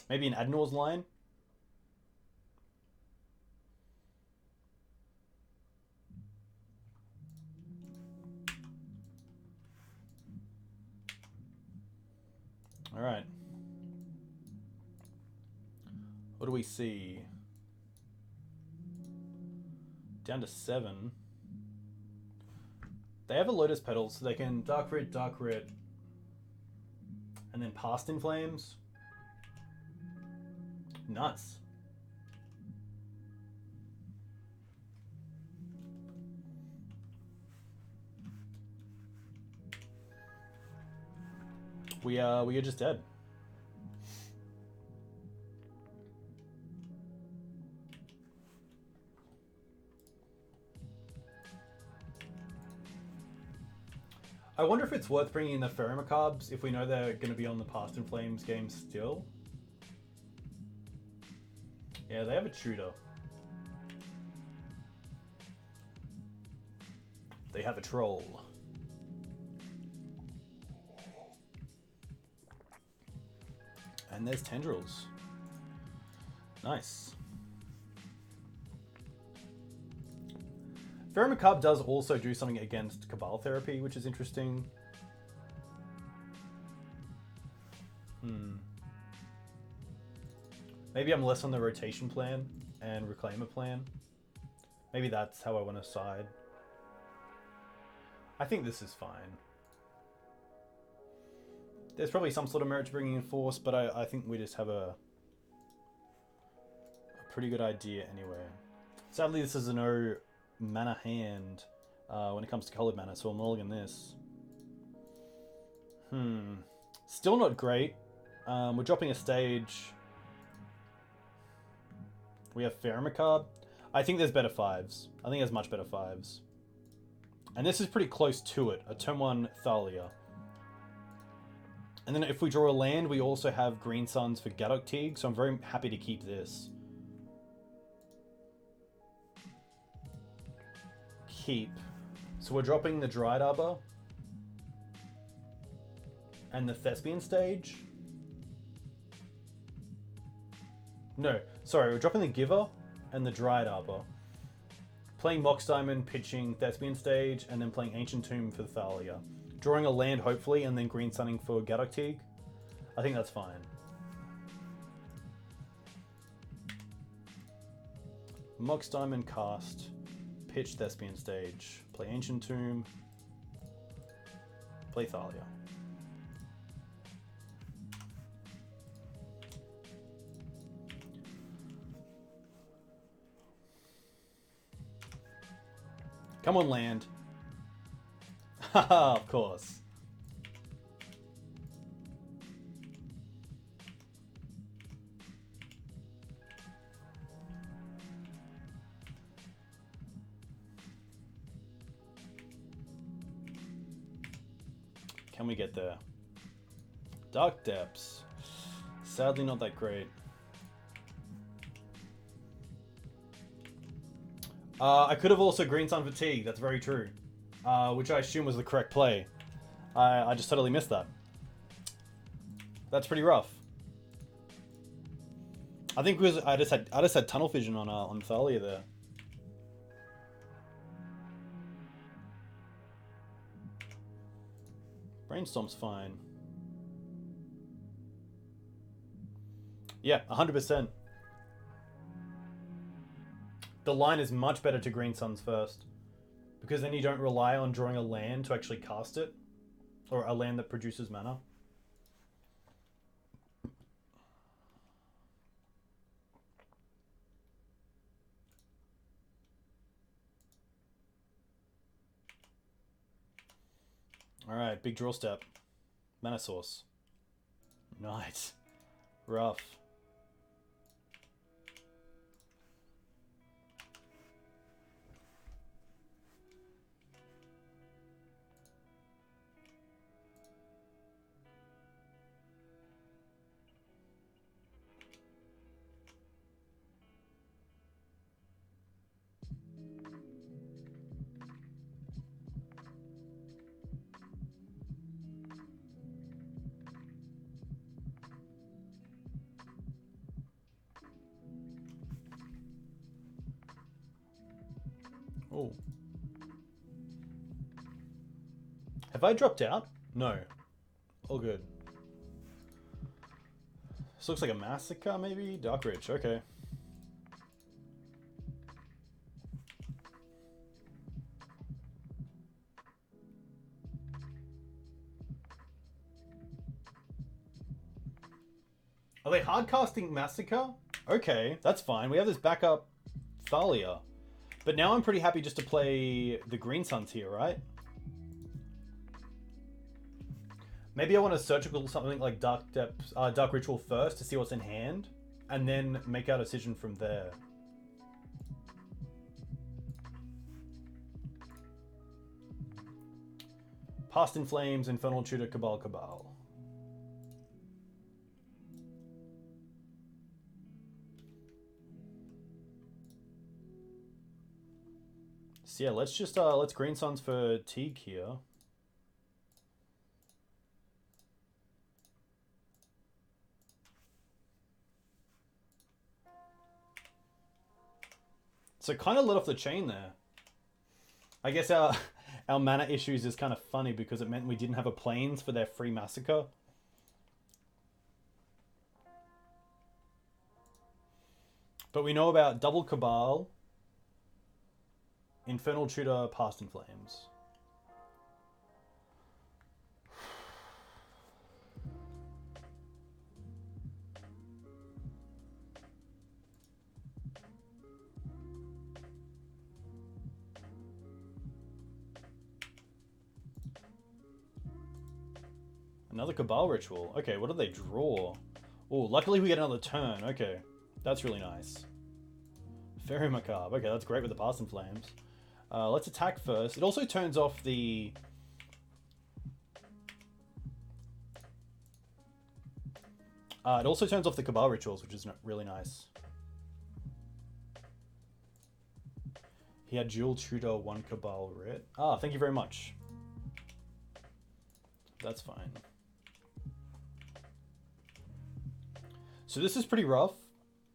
Maybe an Adnor's line? Alright. What do we see? Down to 7. They have a Lotus Petal, so they can Dark Red, and then Past in Flames. Nuts. We are just dead. I wonder if it's worth bringing in the Faerie Macabres if we know they're going to be on the Past in Flames game still. Yeah, they have a tutor. They have a troll. And there's Tendrils. Nice. Faerie Macabre does also do something against Cabal Therapy, which is interesting. Maybe I'm less on the rotation plan and Reclaimer plan. Maybe that's how I want to side. I think this is fine. There's probably some sort of merit to bringing in Force, but I think we just have a pretty good idea anyway. Sadly, this is a no mana hand when it comes to colored mana, so I'll mulligan this. Still not great. We're dropping a stage. We have Faerie Macabre. I think there's better 5s. I think there's much better 5s. And this is pretty close to it. A turn 1 Thalia. And then if we draw a land, we also have Green Suns for Gaddock Teeg, so I'm very happy to keep this. Keep. So we're dropping the Dryad Arbor and the Thespian stage. No, sorry, we're dropping the Giver and the Dryad Arbor. Playing Mox Diamond, pitching Thespian stage, and then playing Ancient Tomb for the Thalia. Drawing a land, hopefully, and then green sunning for Gaddock Teeg. I think that's fine. Mox Diamond cast, pitch Thespian stage, play Ancient Tomb, play Thalia. Come on, land. Haha, of course. Can we get there? Dark Depths. Sadly not that great. I could have also Green Sun Fatigue, that's very true. Which I assume was the correct play. I just totally missed that. That's pretty rough. I think because I just had tunnel vision on Thalia there. Brainstorm's fine. Yeah, 100%. The line is much better to Green Suns first, because then you don't rely on drawing a land to actually cast it, or a land that produces mana. Alright, big draw step. Mana source. Nice. Rough. Oh. Have I dropped out? No. All good. This looks like a massacre, maybe? Dark Ridge, okay. Are they hardcasting Massacre? Okay, that's fine. We have this backup Thalia. But now I'm pretty happy just to play the Green Suns here, right? Maybe I want to surgical something like Dark Ritual first to see what's in hand, and then make our decision from there. Past in Flames, Infernal Tutor, Cabal. So yeah, let's Green Suns for Teeg here. So kind of let off the chain there. I guess our mana issues is kind of funny because it meant we didn't have a plains for their free Massacre. But we know about double Cabal, Infernal Tutor, Past in Flames. Another Cabal Ritual. Okay, what do they draw? Oh, luckily we get another turn. Okay, that's really nice. Faerie Macabre. Okay, that's great with the Past in Flames. Let's attack first. It also turns off the... it also turns off the Cabal Rituals, which is really nice. He had dual tutor, one Cabal Writ. Ah, thank you very much. That's fine. So this is pretty rough,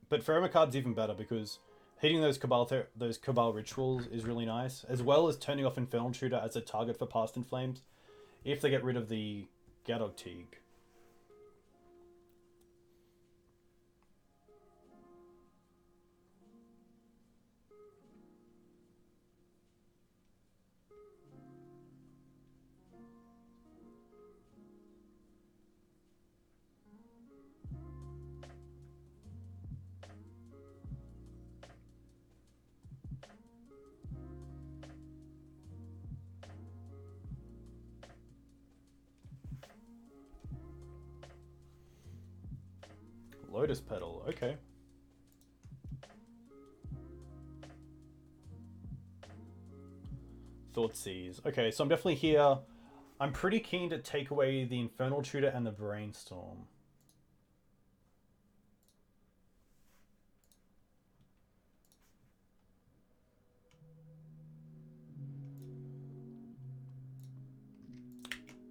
but Faerie Macabre's even better because hitting those Cabal Rituals is really nice, as well as turning off Infernal Tutor as a target for Past in Flames if they get rid of the Gaddock Teeg. Lotus Petal, okay. Thoughtseize. Okay, so I'm definitely here. I'm pretty keen to take away the Infernal Tutor and the Brainstorm.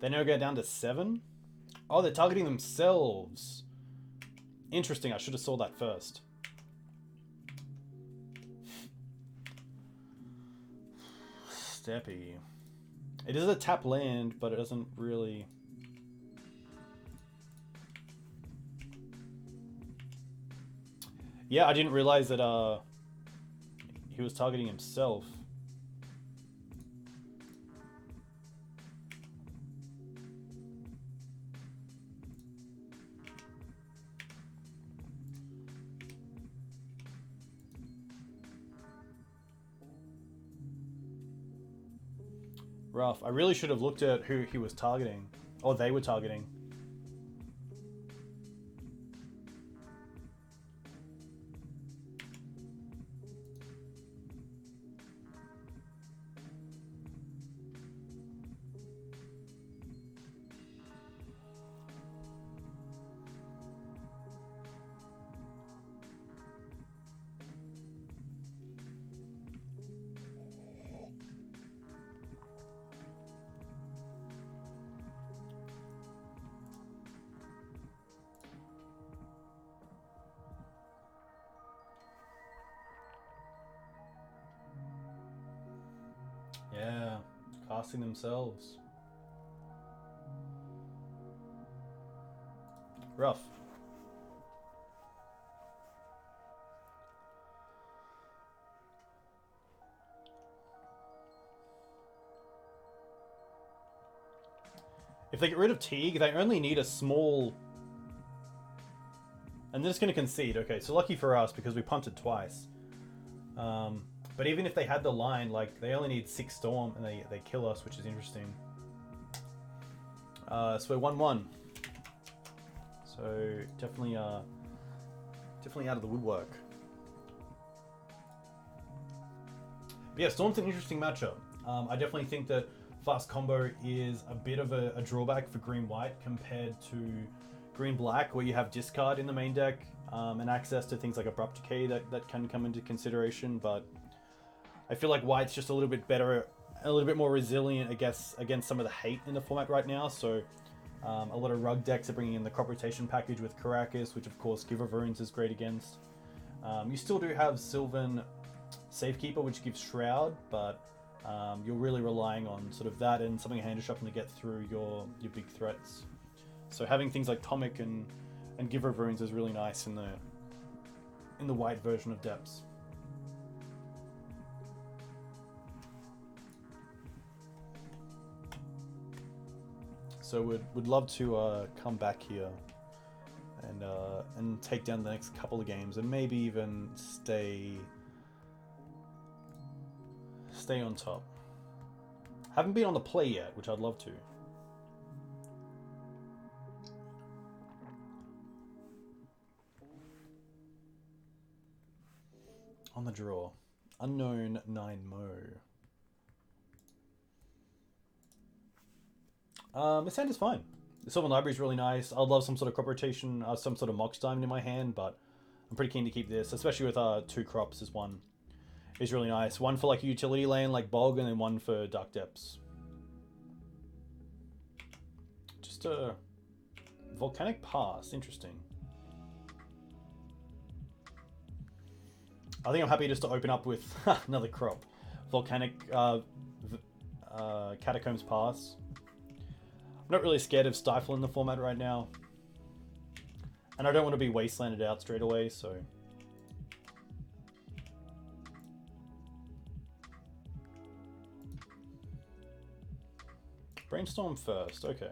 They now go down to 7. Oh, they're targeting themselves. Interesting, I should have saw that first. Steppe. It is a tap land, but it doesn't really... Yeah, I didn't realize that he was targeting himself. Rough. I really should have looked at who he was targeting. Or they were targeting. Yeah, casting themselves. Rough. If they get rid of Teeg, they only need a small... And they're just going to concede. Okay, so lucky for us because we punted twice. But even if they had the line, like, they only need 6 Storm and they kill us, which is interesting. So we're 1-1. So definitely out of the woodwork. But yeah, Storm's an interesting matchup. I definitely think that fast combo is a bit of a drawback for green-white compared to green-black, where you have discard in the main deck and access to things like Abrupt Decay that can come into consideration. But I feel like white's just a little bit better, a little bit more resilient, I guess, against some of the hate in the format right now. So a lot of rug decks are bringing in the crop rotation package with Karakas, which of course Giver of Runes is great against. You still do have Sylvan Safekeeper, which gives Shroud, but you're really relying on sort of that and something hand shuffling to get through your big threats. So having things like Tomik and Giver of Runes is really nice in the white version of Depths. So would love to come back here and take down the next couple of games and maybe even stay on top. Haven't been on the play yet, which I'd love to. On the draw. Unknown 9-mo. This hand is fine. The Sylvan Library is really nice. I'd love some sort of crop rotation, some sort of Mox Diamond in my hand, but I'm pretty keen to keep this, especially with 2 crops as one. Is really nice. One for like a utility lane like Bog, and then one for Dark Depths. Just a Volcanic Pass. Interesting. I think I'm happy just to open up with another crop. Volcanic Catacombs Pass. I'm not really scared of Stifle in the format right now. And I don't want to be Wastelanded out straight away, so... Brainstorm first, okay.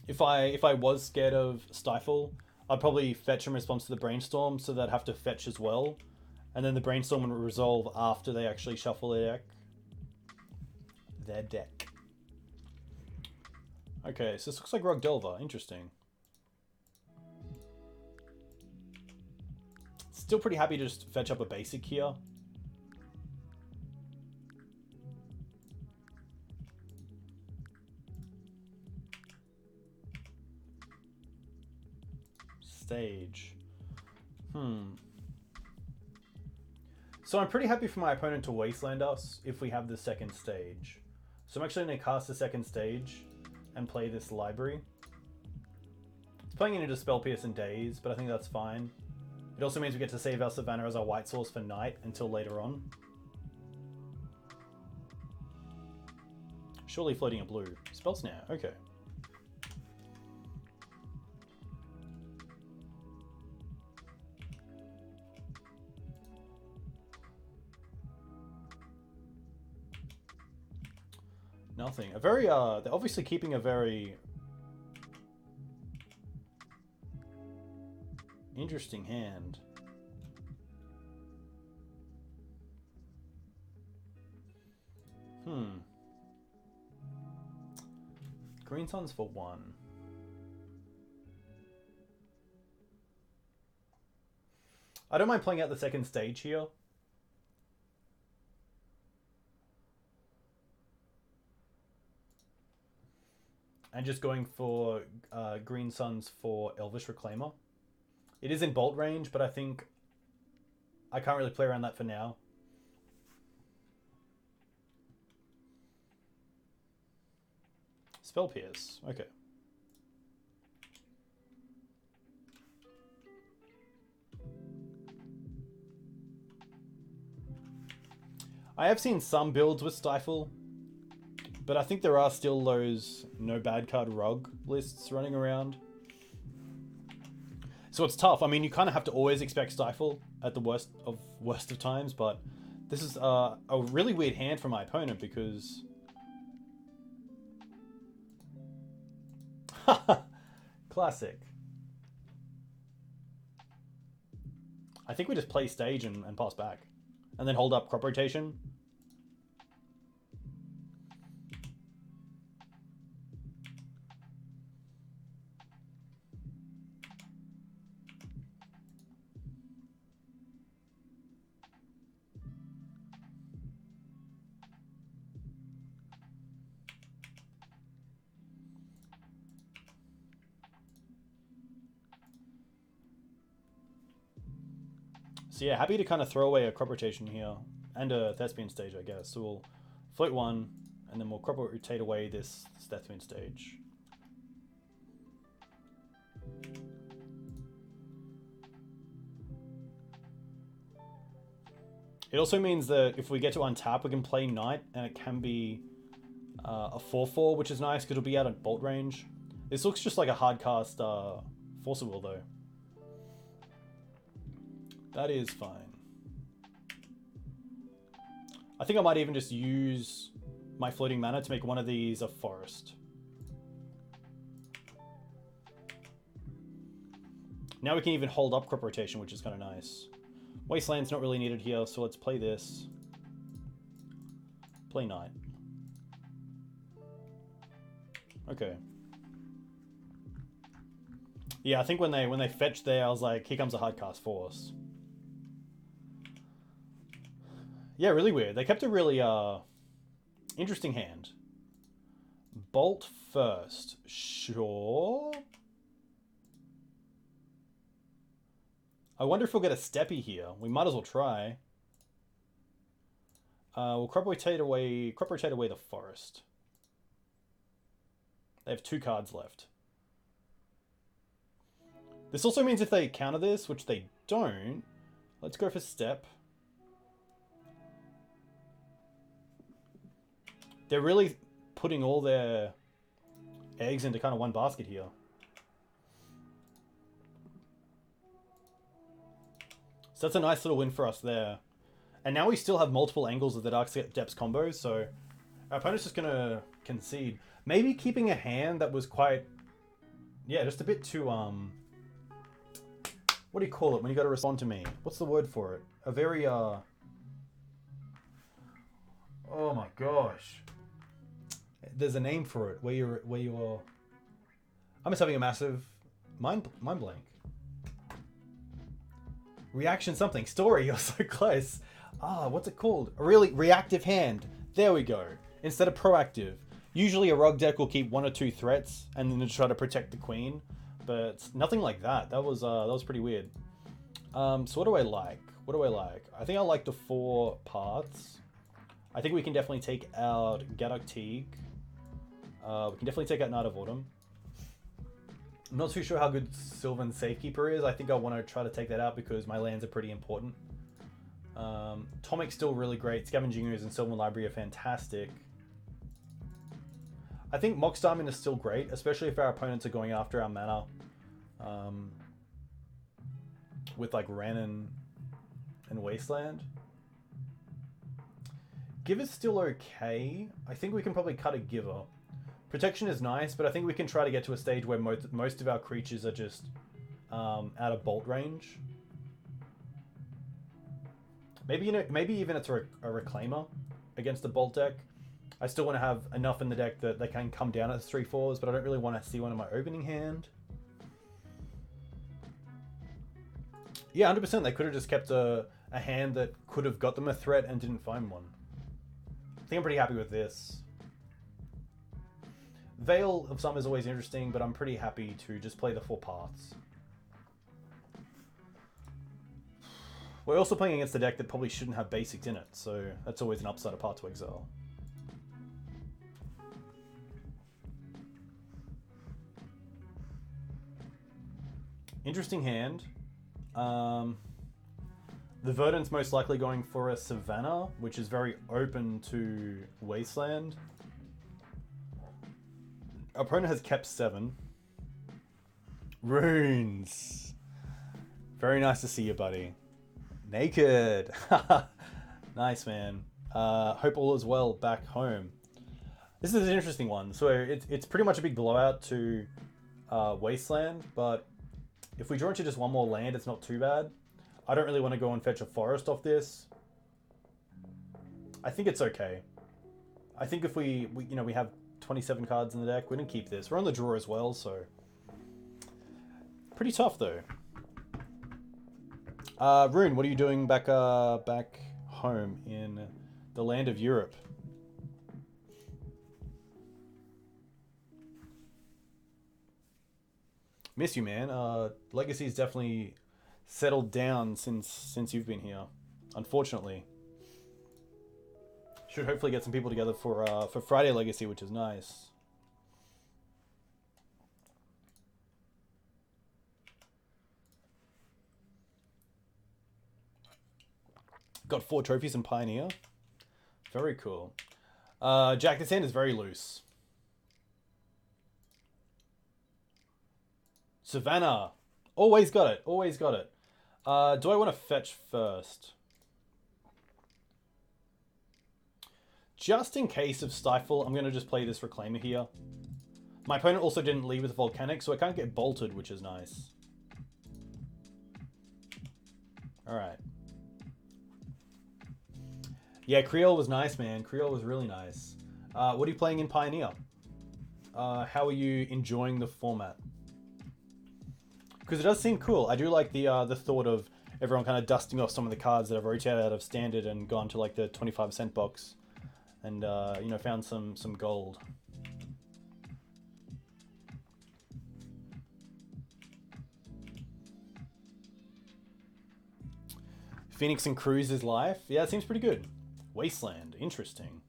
If I was scared of Stifle, I'd probably fetch in response to the Brainstorm, so they'd have to fetch as well. And then the Brainstorm would resolve after they actually shuffle their deck. Okay, so this looks like Rug Delver. Interesting. Still pretty happy to just fetch up a basic here. Stage. So I'm pretty happy for my opponent to Wasteland us if we have the second stage. So I'm actually going to cast the second stage and play this library. It's playing it into Spell Pierce and Daze, but I think that's fine. It also means we get to save our Savannah as our white source for night until later on. Surely floating a blue. Spell Snare, okay. Nothing. A very, they're obviously keeping a very interesting hand. Green Suns for 1. I don't mind playing out the second stage here. And just going for Green Suns for Elvish Reclaimer. It is in bolt range, but I think I can't really play around that for now. Spell Pierce, okay. I have seen some builds with Stifle, but I think there are still those no bad card rug lists running around. So it's tough. I mean, you kind of have to always expect Stifle at the worst of times, but this is a really weird hand for my opponent because... Classic. I think we just play stage and pass back. And then hold up crop rotation. So yeah, happy to kind of throw away a crop rotation here. And a Thespian stage, I guess. So we'll float one, and then we'll crop rotate away this Thespian stage. It also means that if we get to untap, we can play Knight, and it can be a 4/4, which is nice because it'll be out of bolt range. This looks just like a hard cast Force of Will, though. That is fine. I think I might even just use my floating mana to make one of these a forest. Now we can even hold up crop rotation, which is kind of nice. Wasteland's not really needed here, so let's play this. Play Knight. Okay. Yeah, I think when they fetched there, I was like, here comes a hardcast Force. Yeah, really weird. They kept a really interesting hand. Bolt first. Sure. I wonder if we'll get a Steppe here. We might as well try. We'll crop rotate away the forest. They have 2 cards left. This also means if they counter this, which they don't, let's go for Step. They're really putting all their eggs into kind of one basket here. So that's a nice little win for us there. And now we still have multiple angles of the Dark Depths combo, so our opponent's just going to concede. Maybe keeping a hand that was quite... Yeah, just a bit too... What do you call it when you got to respond to me? What's the word for it? A very... Oh my gosh. There's a name for it where you are... I'm just having a massive mind blank. Reaction something. Story, you're so close. What's it called? A really reactive hand. There we go. Instead of proactive. Usually a rug deck will keep 1 or 2 threats and then try to protect the queen. But nothing like that. That was pretty weird. So what do I like? What do I like? I think I like the 4 paths. I think we can definitely take out Gaddock Teeg. We can definitely take out Night of Autumn. I'm not too sure how good Sylvan Safekeeper is. I think I want to try to take that out because my lands are pretty important. Tomik's still really great. Scavenging Ooze and Sylvan Library are fantastic. I think Mox Diamond is still great, especially if our opponents are going after our mana. With like Ren and Wasteland. Giver's still okay. I think we can probably cut a Giver. Protection is nice, but I think we can try to get to a stage where most of our creatures are just out of bolt range. Maybe even it's a Reclaimer against the bolt deck. I still want to have enough in the deck that they can come down at 3/4s, but I don't really want to see one in my opening hand. Yeah, 100%. They could have just kept a hand that could have got them a threat and didn't find one. I think I'm pretty happy with this. Veil of Summer is always interesting, but I'm pretty happy to just play the 4 paths. We're also playing against a deck that probably shouldn't have basics in it, so that's always an upside of Path to Exile. Interesting hand. The Verdant's most likely going for a Savannah, which is very open to Wasteland. Our opponent has kept 7. Runes. Very nice to see you, buddy. Naked. Nice, man. Hope all is well back home. This is an interesting one. So it's pretty much a big blowout to Wasteland, but if we draw into just one more land, it's not too bad. I don't really want to go and fetch a forest off this. I think it's okay. I think if we have 27 cards in the deck, we're going to keep this. We're on the draw as well, so... Pretty tough, though. Rune, what are you doing back home in the land of Europe? Miss you, man. Legacy's definitely settled down since you've been here, unfortunately. Should hopefully get some people together for Friday Legacy, which is nice. Got 4 trophies in Pioneer. Very cool. Jack, this hand is very loose. Savannah. Always got it. Always got it. Do I want to fetch first? Just in case of Stifle, I'm going to just play this Reclaimer here. My opponent also didn't leave with Volcanic, so I can't get bolted, which is nice. Alright. Yeah, Creole was nice, man. Creole was really nice. What are you playing in Pioneer? How are you enjoying the format? Because it does seem cool. I do like the thought of everyone kind of dusting off some of the cards that have rotated out of Standard and gone to like the 25-cent box, and you know, found some gold. Phoenix and Cruise's life. Yeah, it seems pretty good. Wasteland, interesting.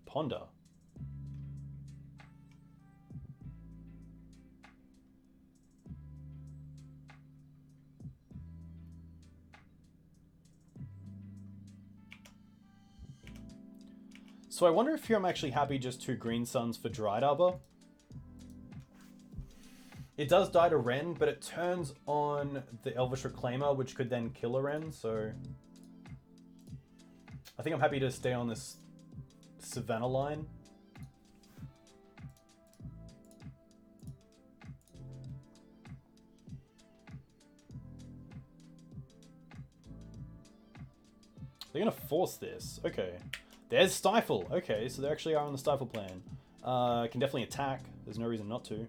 Ponder. So I wonder if here I'm actually happy just 2 green suns for Dryad Arbor. It does die to Ren, but it turns on the Elvish Reclaimer, which could then kill a Ren, so... I think I'm happy to stay on this Savannah line. They're gonna force this. Okay. There's Stifle. Okay, so they actually are on the Stifle plan. Can definitely attack. There's no reason not to.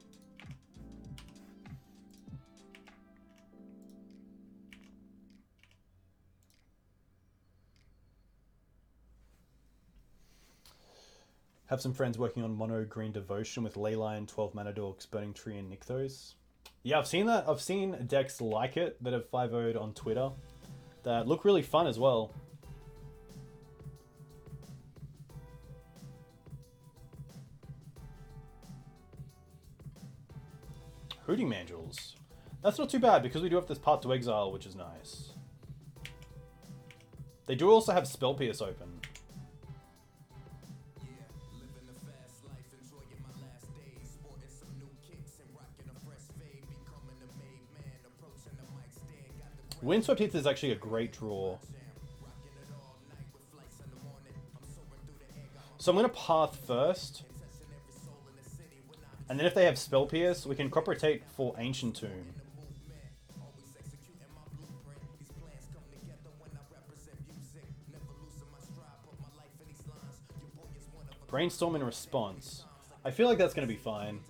Have some friends working on mono green devotion with Leyline, 12 mana dorks, Burning Tree, and Nykthos. Yeah, I've seen that. I've seen decks like it that have 5-0'd on Twitter that look really fun as well. Hooting Mandrills. That's not too bad because we do have this Path to Exile, which is nice. They do also have Spell Pierce open. Windswept Heath is actually a great draw. So I'm going to Path first. And then if they have Spell Pierce, we can Crop Rotate for Ancient Tomb. Brainstorm in response. I feel like that's going to be fine.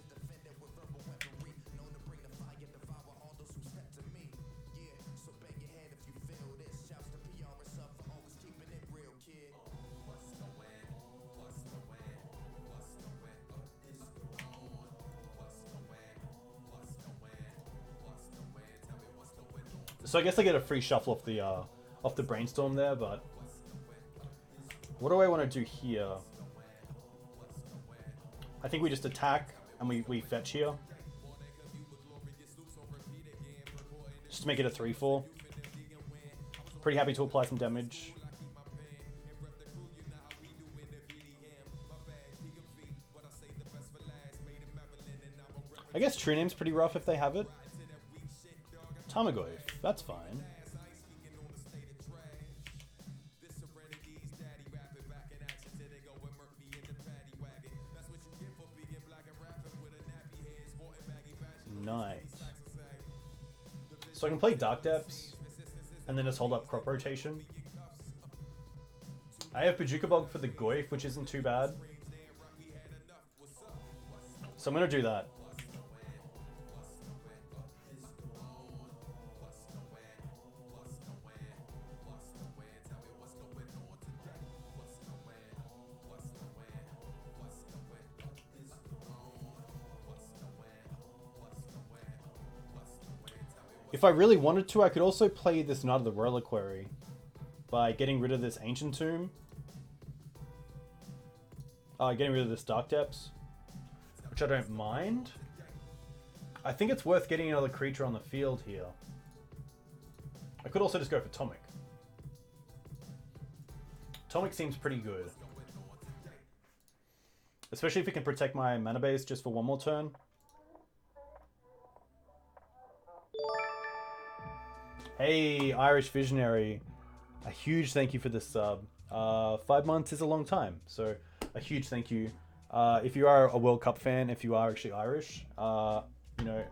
So I guess I get a free shuffle off the Brainstorm there, but what do I want to do here? I think we just attack and we fetch here. Just to make it a 3-4. Pretty happy to apply some damage. I guess True Name's pretty rough if they have it. Tarmogoyf, that's fine. Nice. So I can play Dark Depths and then just hold up crop rotation. I have Bojuka Bog for the Goyf, which isn't too bad. So I'm going to do that. If I really wanted to, I could also play this Knight of the Reliquary by getting rid of this Ancient Tomb. Getting rid of this Dark Depths, which I don't mind. I think it's worth getting another creature on the field here. I could also just go for Tomik. Tomik seems pretty good. Especially if it can protect my mana base just for one more turn. Hey, Irish Visionary. A huge thank you for this sub. 5 months is a long time, so a huge thank you. If you are a World Cup fan, if you are actually Irish, you know,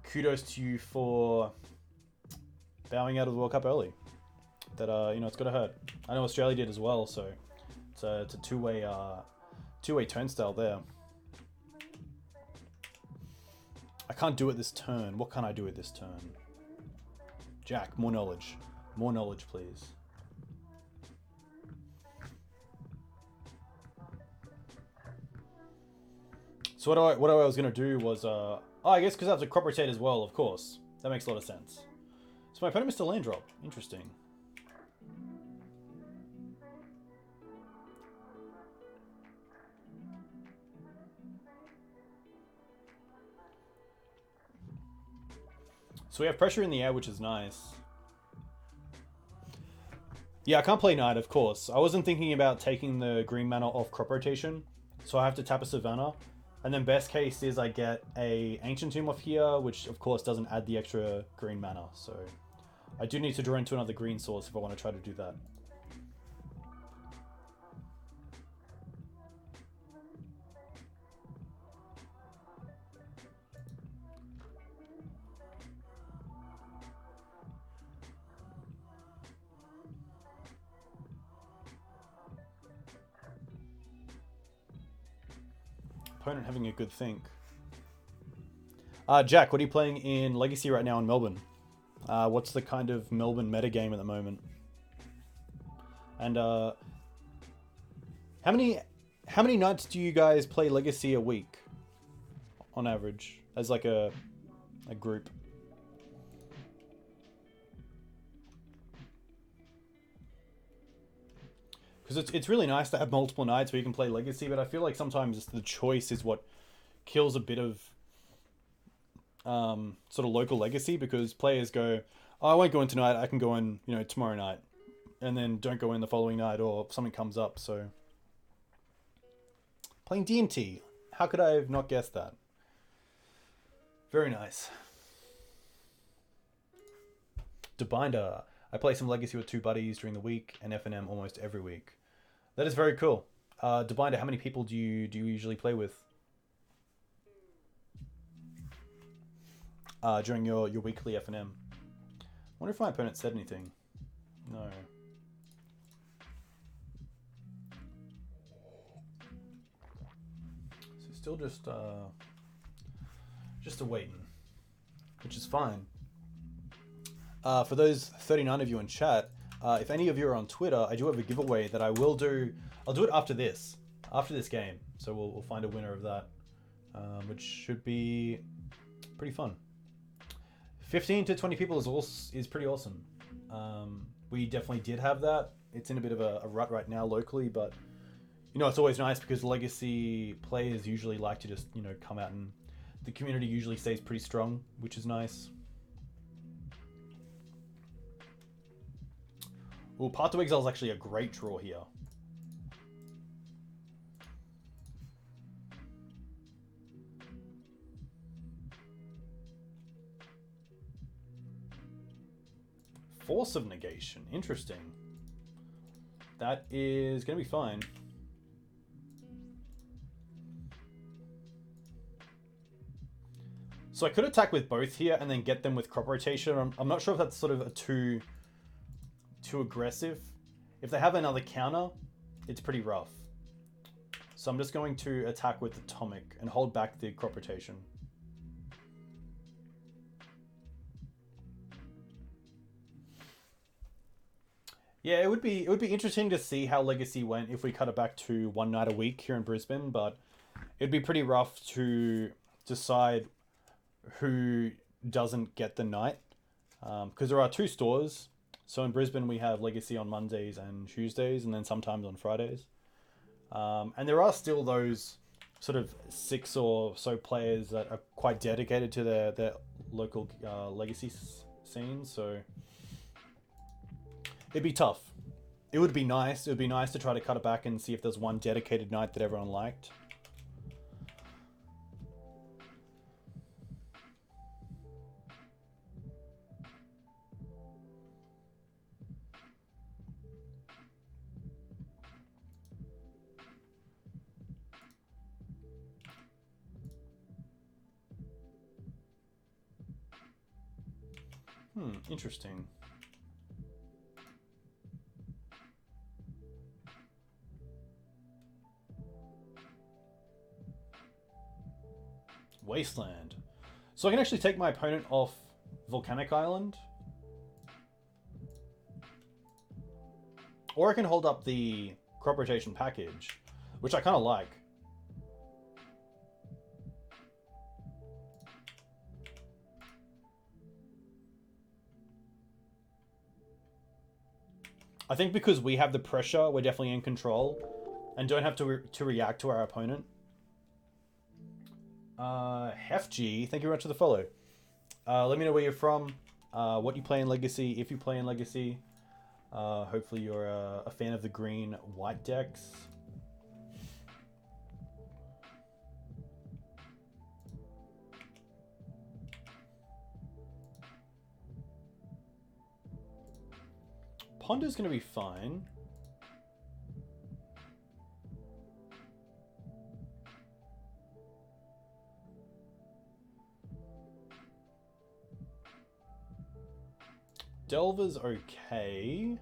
kudos to you for bowing out of the World Cup early. That you know, it's gotta hurt. I know Australia did as well, so it's a two-way turnstile there. I can't do it this turn. What can I do it this turn? Jack, more knowledge. More knowledge, please. So what I was going to do was... oh, I guess because I have to crop rotate as well, of course. That makes a lot of sense. So my opponent missed a land drop. Interesting. So we have pressure in the air, which is nice. Yeah, I can't play Knight, of course. I wasn't thinking about taking the green mana off crop rotation, so I have to tap a Savannah. And then best case is I get a Ancient Tomb off here, which of course doesn't add the extra green mana. So I do need to draw into another green source if I want to try to do that. Opponent having a good think. Jack, what are you playing in Legacy right now in Melbourne? What's the kind of Melbourne metagame at the moment? And how many nights do you guys play Legacy a week on average as like a group? Because it's really nice to have multiple nights where you can play Legacy, but I feel like sometimes the choice is what kills a bit of sort of local Legacy, because players go, oh, I won't go in tonight, I can go in, you know, tomorrow night, and then don't go in the following night, or something comes up. So playing DMT, how could I have not guessed that? Very nice. Debinder. I play some Legacy with 2 buddies during the week and FNM almost every week. That is very cool. Debinder, how many people do you usually play with during your weekly FNM? I wonder if my opponent said anything. No. So still just awaiting, which is fine. For those 39 of you in chat, if any of you are on Twitter, I do have a giveaway that I will do. I'll do it after this game. So we'll find a winner of that, which should be pretty fun. 15 to 20 people is pretty awesome. We definitely did have that. It's in a bit of a rut right now locally, but you know, it's always nice because Legacy players usually like to just, you know, come out, and the community usually stays pretty strong, which is nice. Well, Path to Exile is actually a great draw here. Force of Negation. Interesting. That is going to be fine. So I could attack with both here and then get them with crop rotation. I'm not sure if that's sort of a too aggressive. If they have another counter, it's pretty rough. So I'm just going to attack with the Tomik and hold back the crop rotation. Yeah, it would be interesting to see how Legacy went if we cut it back to one night a week here in Brisbane, but it'd be pretty rough to decide who doesn't get the night, because there are 2 stores. So in Brisbane we have Legacy on Mondays and Tuesdays, and then sometimes on Fridays. And there are still those sort of 6 or so players that are quite dedicated to their local Legacy scene, so it'd be tough. It would be nice. It would be nice to try to cut it back and see if there's one dedicated night that everyone liked. Interesting. Wasteland. So I can actually take my opponent off Volcanic Island. Or I can hold up the crop rotation package, which I kind of like. I think because we have the pressure, we're definitely in control and don't have to react to our opponent. Hefg, thank you very much for the follow. Let me know where you're from, what you play in Legacy, if you play in Legacy. Hopefully you're a fan of the green-white decks. Ponder's going to be fine. Delver's okay.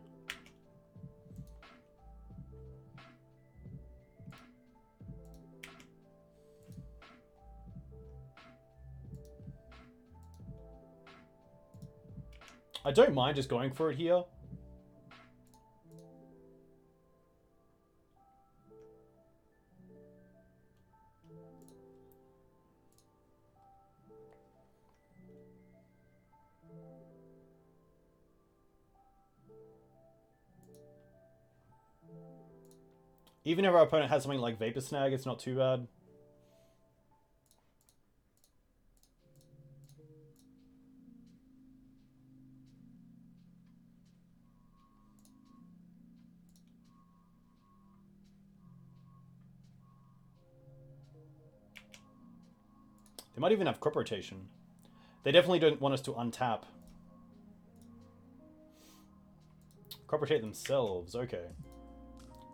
I don't mind just going for it here. Even if our opponent has something like Vapor Snag, it's not too bad. They might even have crop rotation. They definitely don't want us to untap. Crop rotate themselves, okay.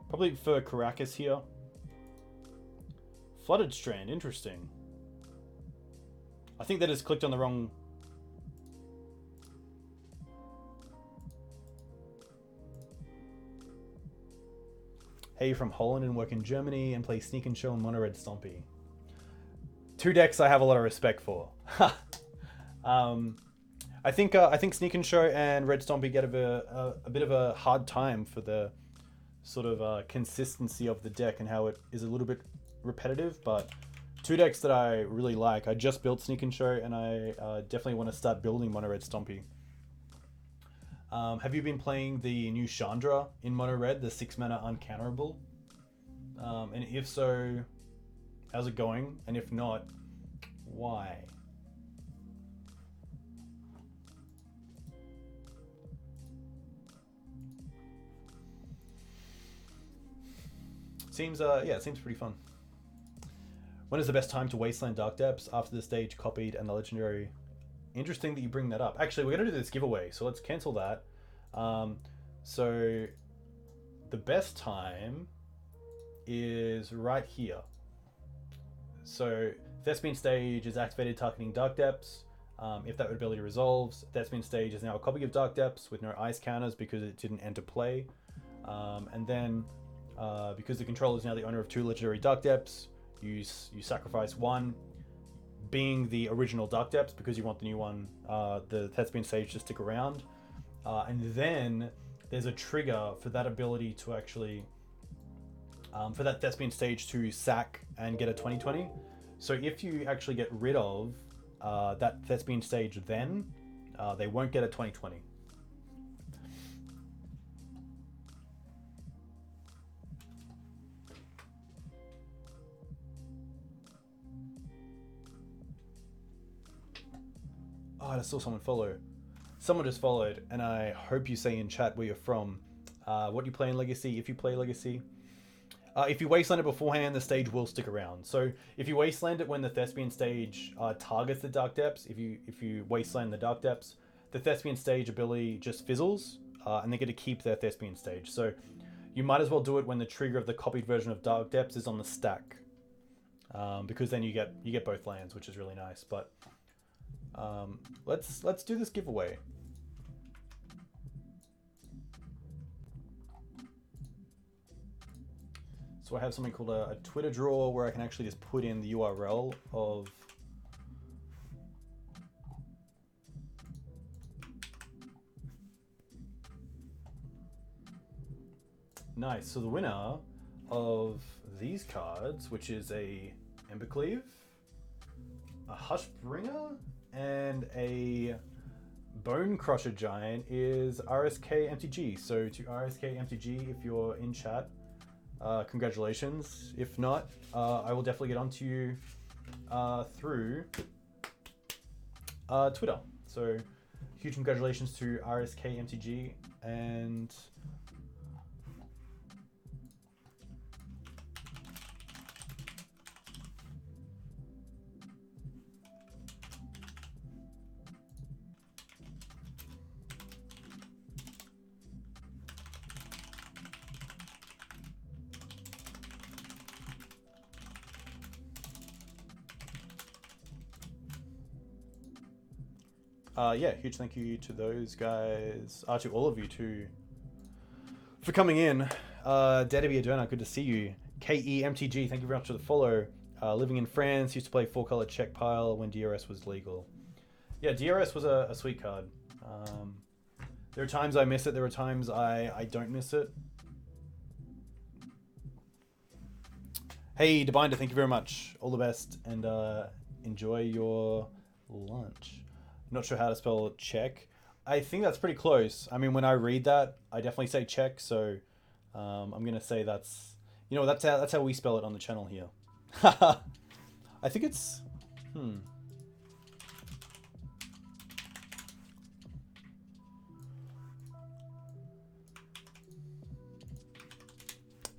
Probably for Karakas here. Flooded Strand, interesting. I think that has clicked on the wrong... Hey, you're from Holland and work in Germany and play Sneak and Show and Mono Red Stompy. 2 decks I have a lot of respect for. I think Sneak and Show and Red Stompy get a bit of a hard time for the sort of consistency of the deck and how it is a little bit repetitive, but 2 decks that I really like. I just built Sneak and Show, and I definitely want to start building Mono Red Stompy. Have you been playing the new Chandra in Mono Red, the 6-mana uncounterable? And if so, how's it going? And if not, why? Seems yeah, it seems pretty fun. When is the best time to Wasteland Dark Depths? After the stage copied and the legendary. Interesting that you bring that up. Actually, we're gonna do this giveaway, so let's cancel that. So the best time is right here. So Thespian stage is activated targeting Dark Depths. If that ability resolves, Thespian stage is now a copy of Dark Depths with no ice counters because it didn't enter play. And then because the controller is now the owner of 2 legendary Dark Depths, you sacrifice 1, being the original Dark Depths because you want the new one, the Thespian stage, to stick around. And then there's a trigger for that ability to actually, for that Thespian stage to sack and get a 20/20. So if you actually get rid of that Thespian stage, then they won't get a 20/20. Oh, I saw someone follow. Someone just followed, and I hope you say in chat where you're from. What you play in Legacy, if you play Legacy. If you Wasteland it beforehand, the stage will stick around. So if you Wasteland it when the Thespian stage targets the Dark Depths, if you Wasteland the Dark Depths, the Thespian stage ability just fizzles, and they get to keep their Thespian stage. So you might as well do it when the trigger of the copied version of Dark Depths is on the stack, because then you get both lands, which is really nice. But let's do this giveaway. So I have something called a Twitter drawer where I can actually just put in the URL of nice. So the winner of these cards, which is a Embercleave, a Hushbringer, and a Bone Crusher Giant, is RSK MTG. So to RSK MTG, if you're in chat, congratulations. If not, I will definitely get onto you through Twitter. So huge congratulations to RSK MTG, and yeah, huge thank you to those guys, to all of you too, for coming in. Deadby Adona, good to see you. KEMTG, thank you very much for the follow. Living in France, used to play 4-color check pile when DRS was legal. Yeah, DRS was a sweet card. There are times I miss it, there are times I don't miss it. Hey, Debinder, thank you very much. All the best, and enjoy your lunch. Not sure how to spell check. I think that's pretty close. I mean, when I read that, I definitely say check. So I'm gonna say that's, you know, that's how we spell it on the channel here. I think it's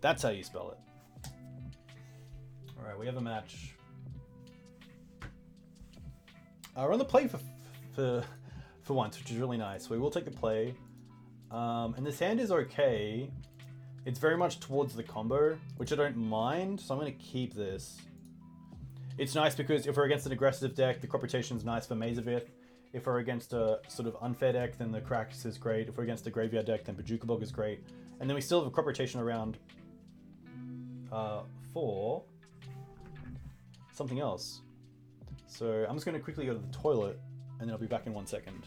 That's how you spell it. All right, we have a match. We're on the play for once, which is really nice. We will take the play. And this hand is okay. It's very much towards the combo, which I don't mind, so I'm going to keep this. It's nice because if we're against an aggressive deck, the crop rotation is nice for Maze of Ith. If we're against a sort of unfair deck, then the Karakas is great. If we're against a graveyard deck, then Bojuka Bog is great. And then we still have a crop rotation around for something else. So I'm just going to quickly go to the toilet, and then I'll be back in 1 second.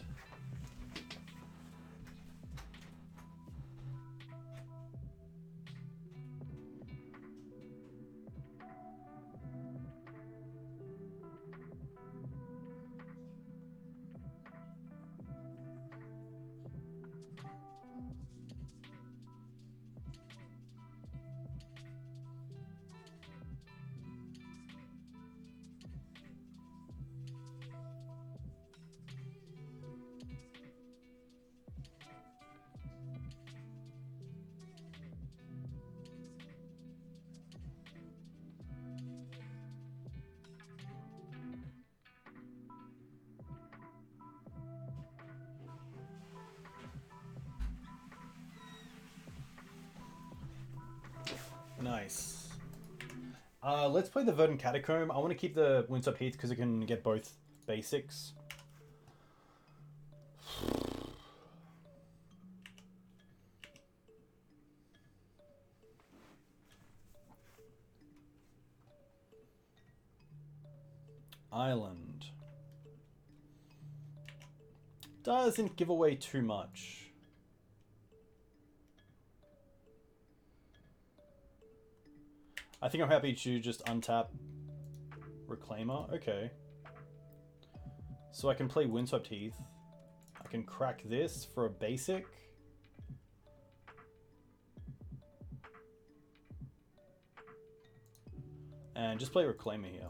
Nice. Let's play the Verdant Catacomb. I want to keep the Windswept Heath because it can get both basics. Island. Doesn't give away too much. I think I'm happy to just untap Reclaimer. Okay. So I can play Windswept Heath. I can crack this for a basic. And just play Reclaimer here.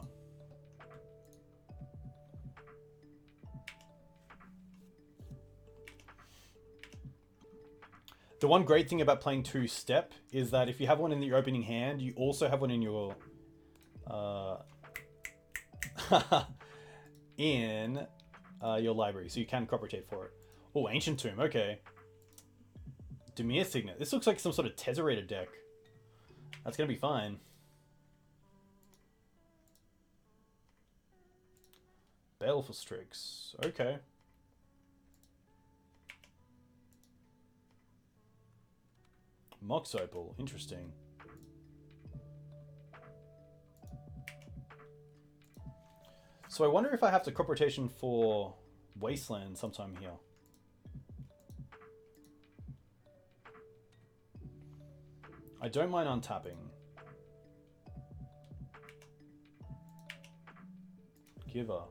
The one great thing about playing 2-step is that if you have one in your opening hand, you also have one in your your library, so you can crop rotate for it. Oh, Ancient Tomb, okay. Dimir Signet. This looks like some sort of Tezzerator deck. That's gonna be fine. Baleful Strix, okay. Mox Opal, interesting. So I wonder if I have to crop rotation for Wasteland sometime here. I don't mind untapping. Giver.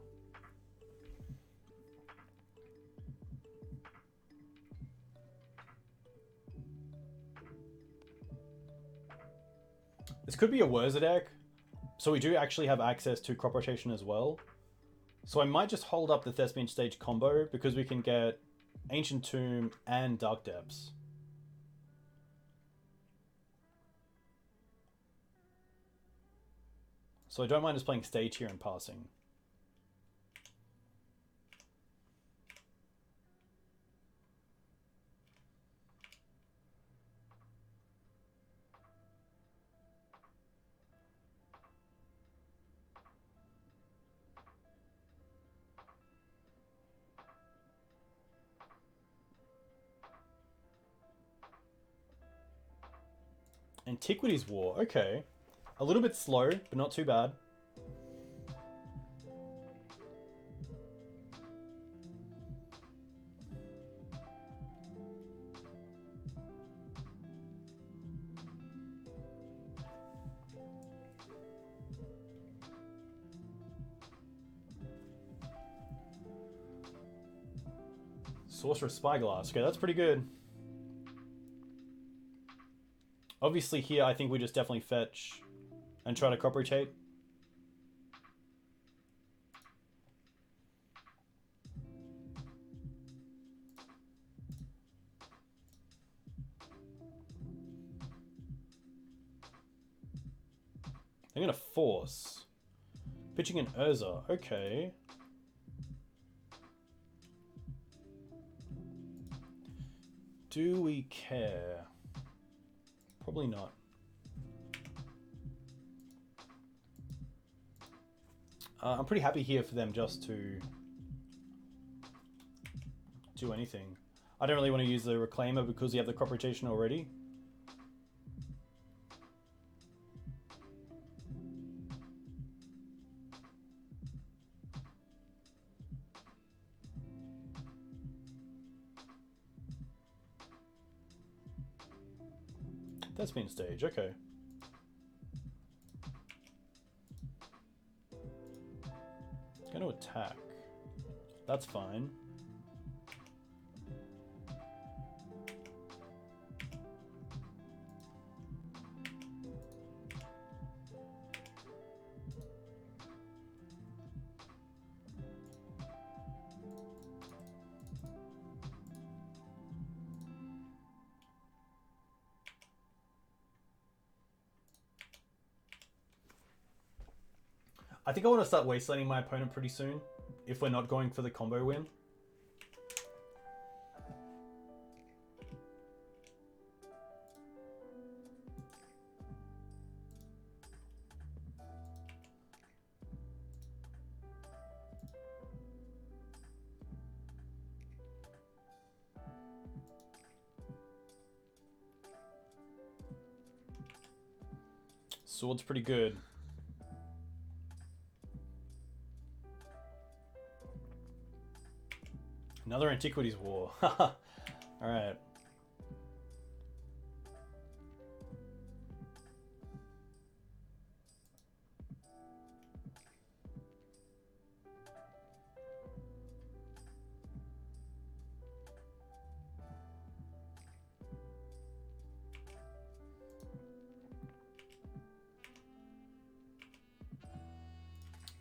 This could be a Wurza deck, so we do actually have access to crop rotation as well. So I might just hold up the Thespian stage combo because we can get Ancient Tomb and Dark Depths. So I don't mind just playing stage here and passing. Antiquities War, okay. A little bit slow, but not too bad. Sorcerer Spyglass, okay, that's pretty good. Obviously here, I think we just definitely fetch and try to crop rotate. I'm gonna force. Pitching an Urza, okay. Do we care? Probably not. I'm pretty happy here for them just to do anything. I don't really want to use the Reclaimer because you have the crop rotation already. Thespian stage, okay. Going to attack. That's fine. I think I want to start wastelanding my opponent pretty soon, if we're not going for the combo win. Sword's pretty good. Another Antiquities War. Alright.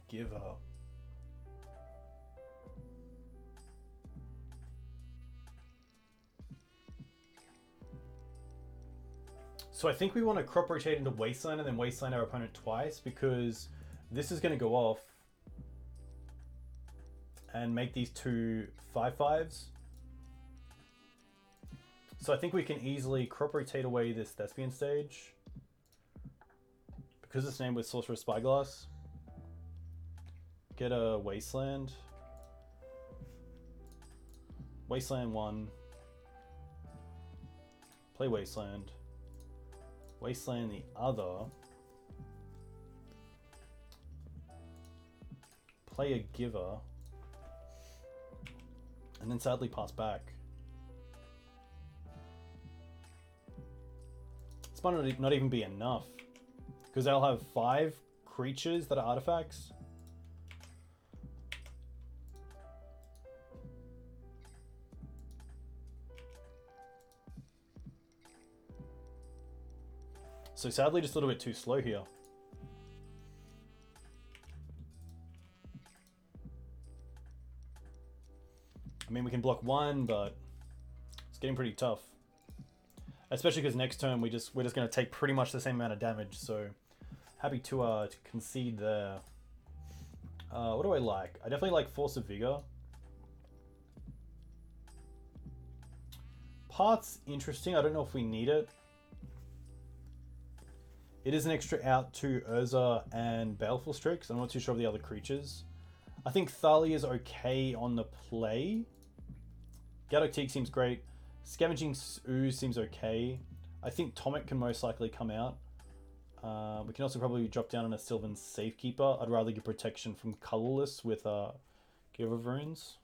Give up. So I think we want to crop rotate into Wasteland and then Wasteland our opponent twice, because this is going to go off and make these two 5/5s. So I think we can easily crop rotate away this Thespian stage, because it's named with Sorcerer's Spyglass. Get a Wasteland. Wasteland 1. Play Wasteland. Wasteland the other. Play a Giver. And then sadly pass back. This might not even be enough, because they'll have 5 creatures that are artifacts. So sadly, just a little bit too slow here. I mean, we can block 1, but it's getting pretty tough. Especially because next turn we're just going to take pretty much the same amount of damage. So happy to concede there. What do I like? I definitely like Force of Vigor. Part's interesting. I don't know if we need it. It is an extra out to Urza and Baleful Strix. I'm not too sure of the other creatures. I think Thalia is okay on the play. Gaddock Teeg seems great. Scavenging Ooze seems okay. I think Tomik can most likely come out. We can also probably drop down on a Sylvan Safekeeper. I'd rather get protection from Colorless with Give of Runes.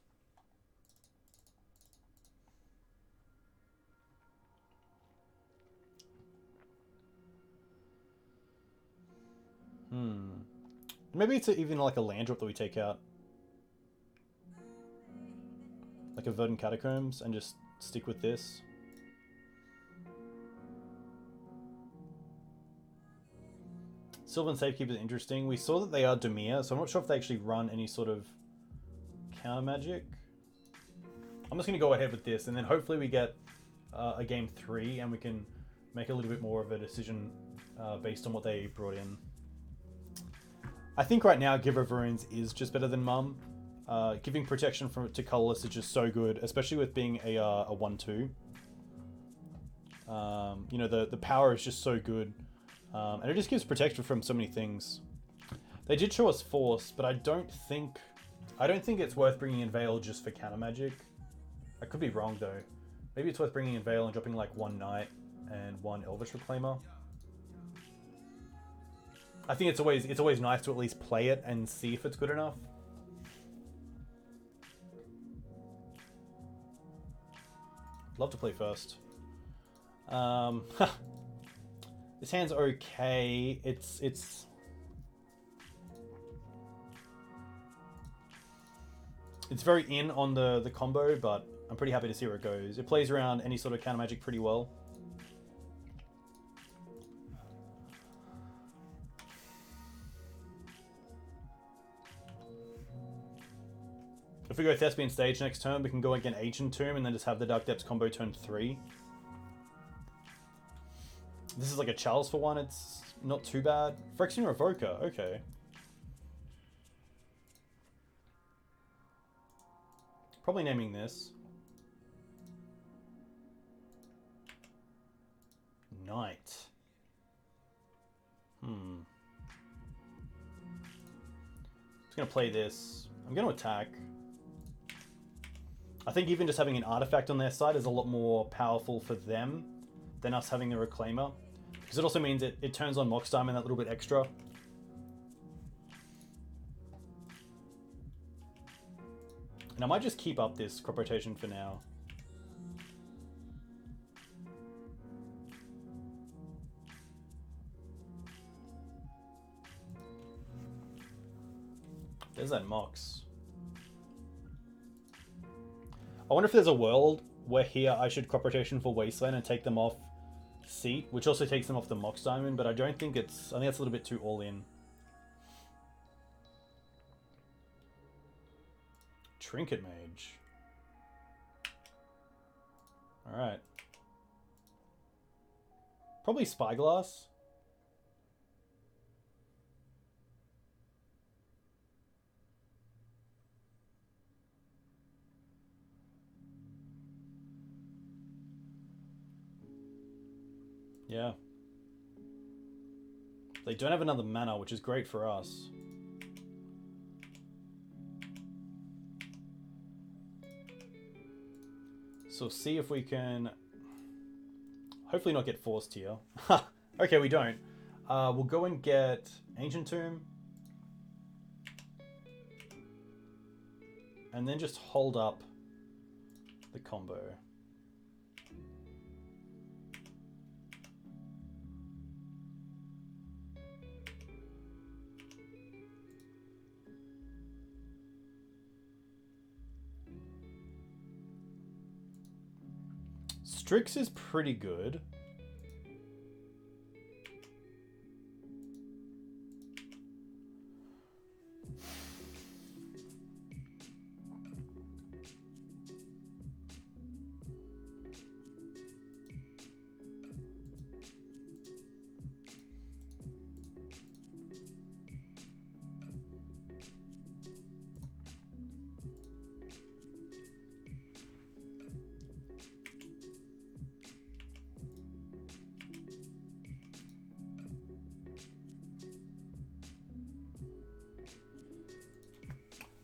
Maybe it's even like a land drop that we take out. Like a Verdant Catacombs, and just stick with this. Sylvan Safekeeper is interesting. We saw that they are Dimir, so I'm not sure if they actually run any sort of counter magic. I'm just going to go ahead with this, and then hopefully we get a game 3, and we can make a little bit more of a decision based on what they brought in. I think right now Giver of Runes is just better than Mum. Giving protection to Colorless is just so good, especially with being a 1/2. You know, the power is just so good. And it just gives protection from so many things. They did show us Force, but I don't think it's worth bringing in Veil just for counter magic. I could be wrong though. Maybe it's worth bringing in Veil and dropping like 1 Knight and 1 Elvish Reclaimer. I think it's always nice to at least play it and see if it's good enough. Love to play first. This hand's okay. It's very in on the combo, but I'm pretty happy to see where it goes. It plays around any sort of counter magic pretty well. If we go Thespian stage next turn, we can go again Ancient Tomb and then just have the Dark Depths combo turn 3. This is like a Charles for 1, it's not too bad. Phyrexian Revoker, okay. Probably naming this Knight. Just gonna play this. I'm gonna attack. I think even just having an artifact on their side is a lot more powerful for them than us having the Reclaimer. Because it also means it turns on Mox Diamond that little bit extra. And I might just keep up this crop rotation for now. There's that Mox. I wonder if there's a world where here I should crop rotation for Wasteland and take them off Seat, which also takes them off the Mox Diamond, but I don't think it's... I think that's a little bit too all-in. Trinket Mage. Alright. Probably Spyglass. Yeah. They don't have another mana, which is great for us. So see if we can... hopefully not get forced here. Okay, we don't. We'll go and get Ancient Tomb. And then just hold up the combo. Strix is pretty good.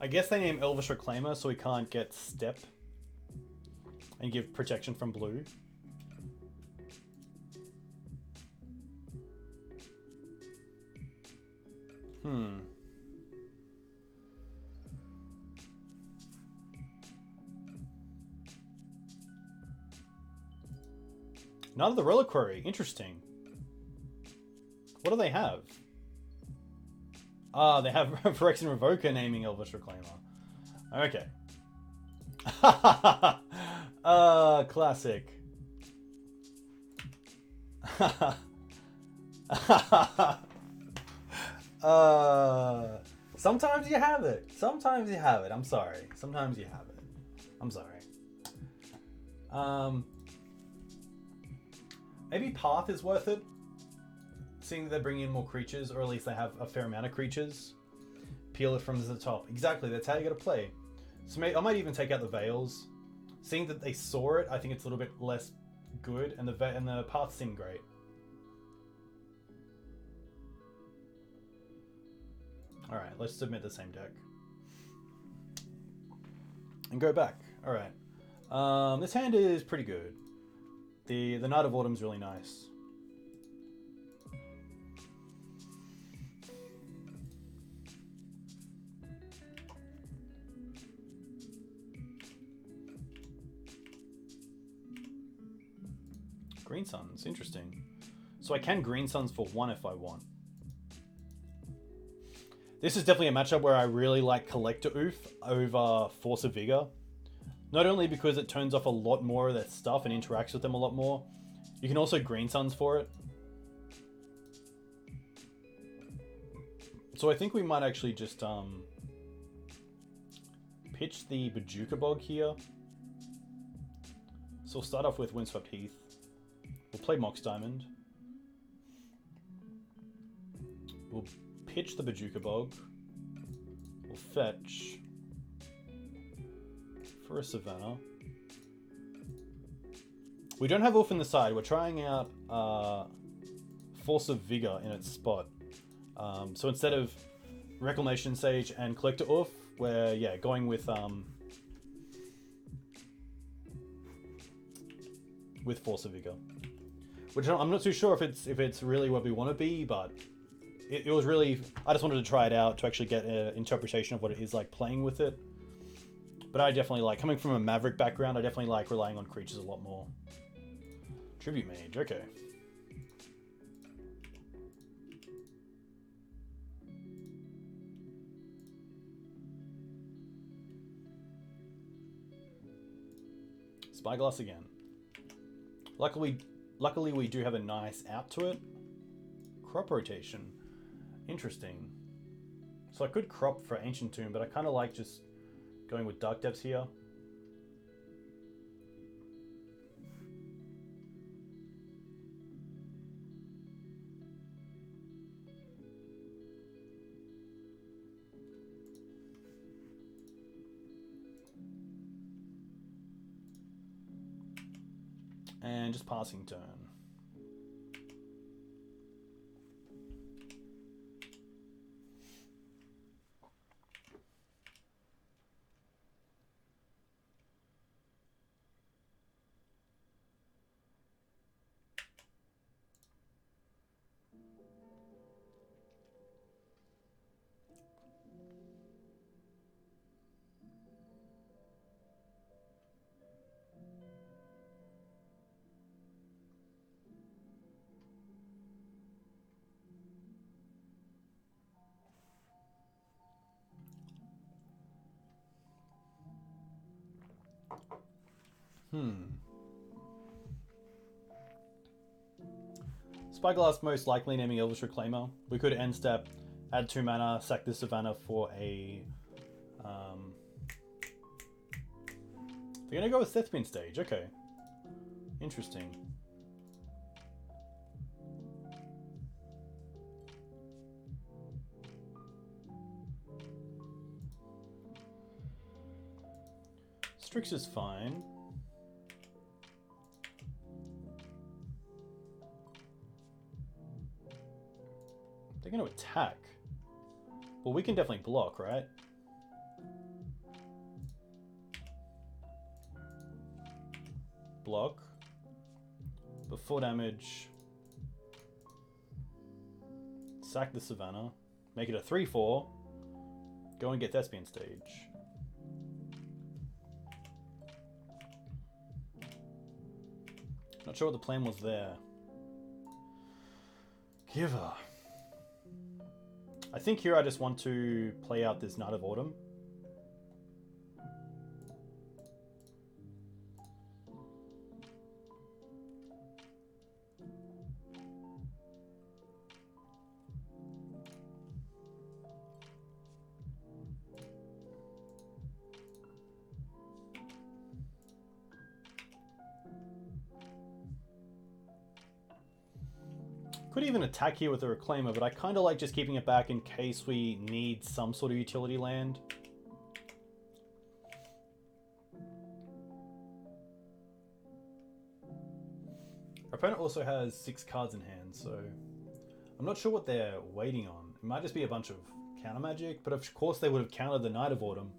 I guess they name Elvish Reclaimer so we can't get Steppe and give protection from blue. None of the Reliquary. Interesting. What do they have? Ah, they have Phyrexian Revoker naming Elvish Reclaimer. Okay. Classic. Sometimes you have it. Sometimes you have it. I'm sorry. Sometimes you have it. I'm sorry. Maybe Path is worth it. Seeing that they're bringing in more creatures, or at least they have a fair amount of creatures. Peel it from the top. Exactly, that's how you gotta play. So I might even take out the Veils. Seeing that they saw it, I think it's a little bit less good, and the paths seem great. Alright, let's submit the same deck. And go back. Alright. This hand is pretty good. The Night of Autumn's really nice. Green Suns, interesting. So I can Green Suns for 1 if I want. This is definitely a matchup where I really like Collector Oof over Force of Vigor. Not only because it turns off a lot more of their stuff and interacts with them a lot more, you can also Green Suns for it. So I think we might actually just pitch the Bojuka Bog here. So we'll start off with Windswept Heath. We'll play Mox Diamond. We'll pitch the Bojuka Bog. We'll fetch for a Savannah. We don't have Wolf in the side. We're trying out Force of Vigor in its spot. So instead of Reclamation Sage and Collector Oof, we're going with Force of Vigor. which I'm not too sure if it's really what we want to be, but it was really, I just wanted to try it out to actually get an interpretation of what it is like playing with it. But I definitely like, coming from a Maverick background, I definitely like relying on creatures a lot more. Tribute Mage, okay. Spyglass again. Luckily we do have a nice out to it. Crop rotation. Interesting. So I could crop for Ancient Tomb, but I kind of like just going with Dark Depths here. And just passing turn. Spyglass most likely naming Elvish Reclaimer. We could end step, add 2 mana, sack this Savannah for a... They're gonna go with Thespian stage, okay. Interesting. Strix is fine. They're going to attack. Well, we can definitely block, right? Block. But 4 damage. Sack the Savannah. Make it a 3/4. Go and get Thespian stage. Not sure what the plan was there. Giver. I think here I just want to play out this Night of Autumn. Could even attack here with a Reclaimer, but I kind of like just keeping it back in case we need some sort of utility land. Our opponent also has 6 cards in hand, so I'm not sure what they're waiting on. It might just be a bunch of counter magic, but of course they would have countered the Night of Autumn.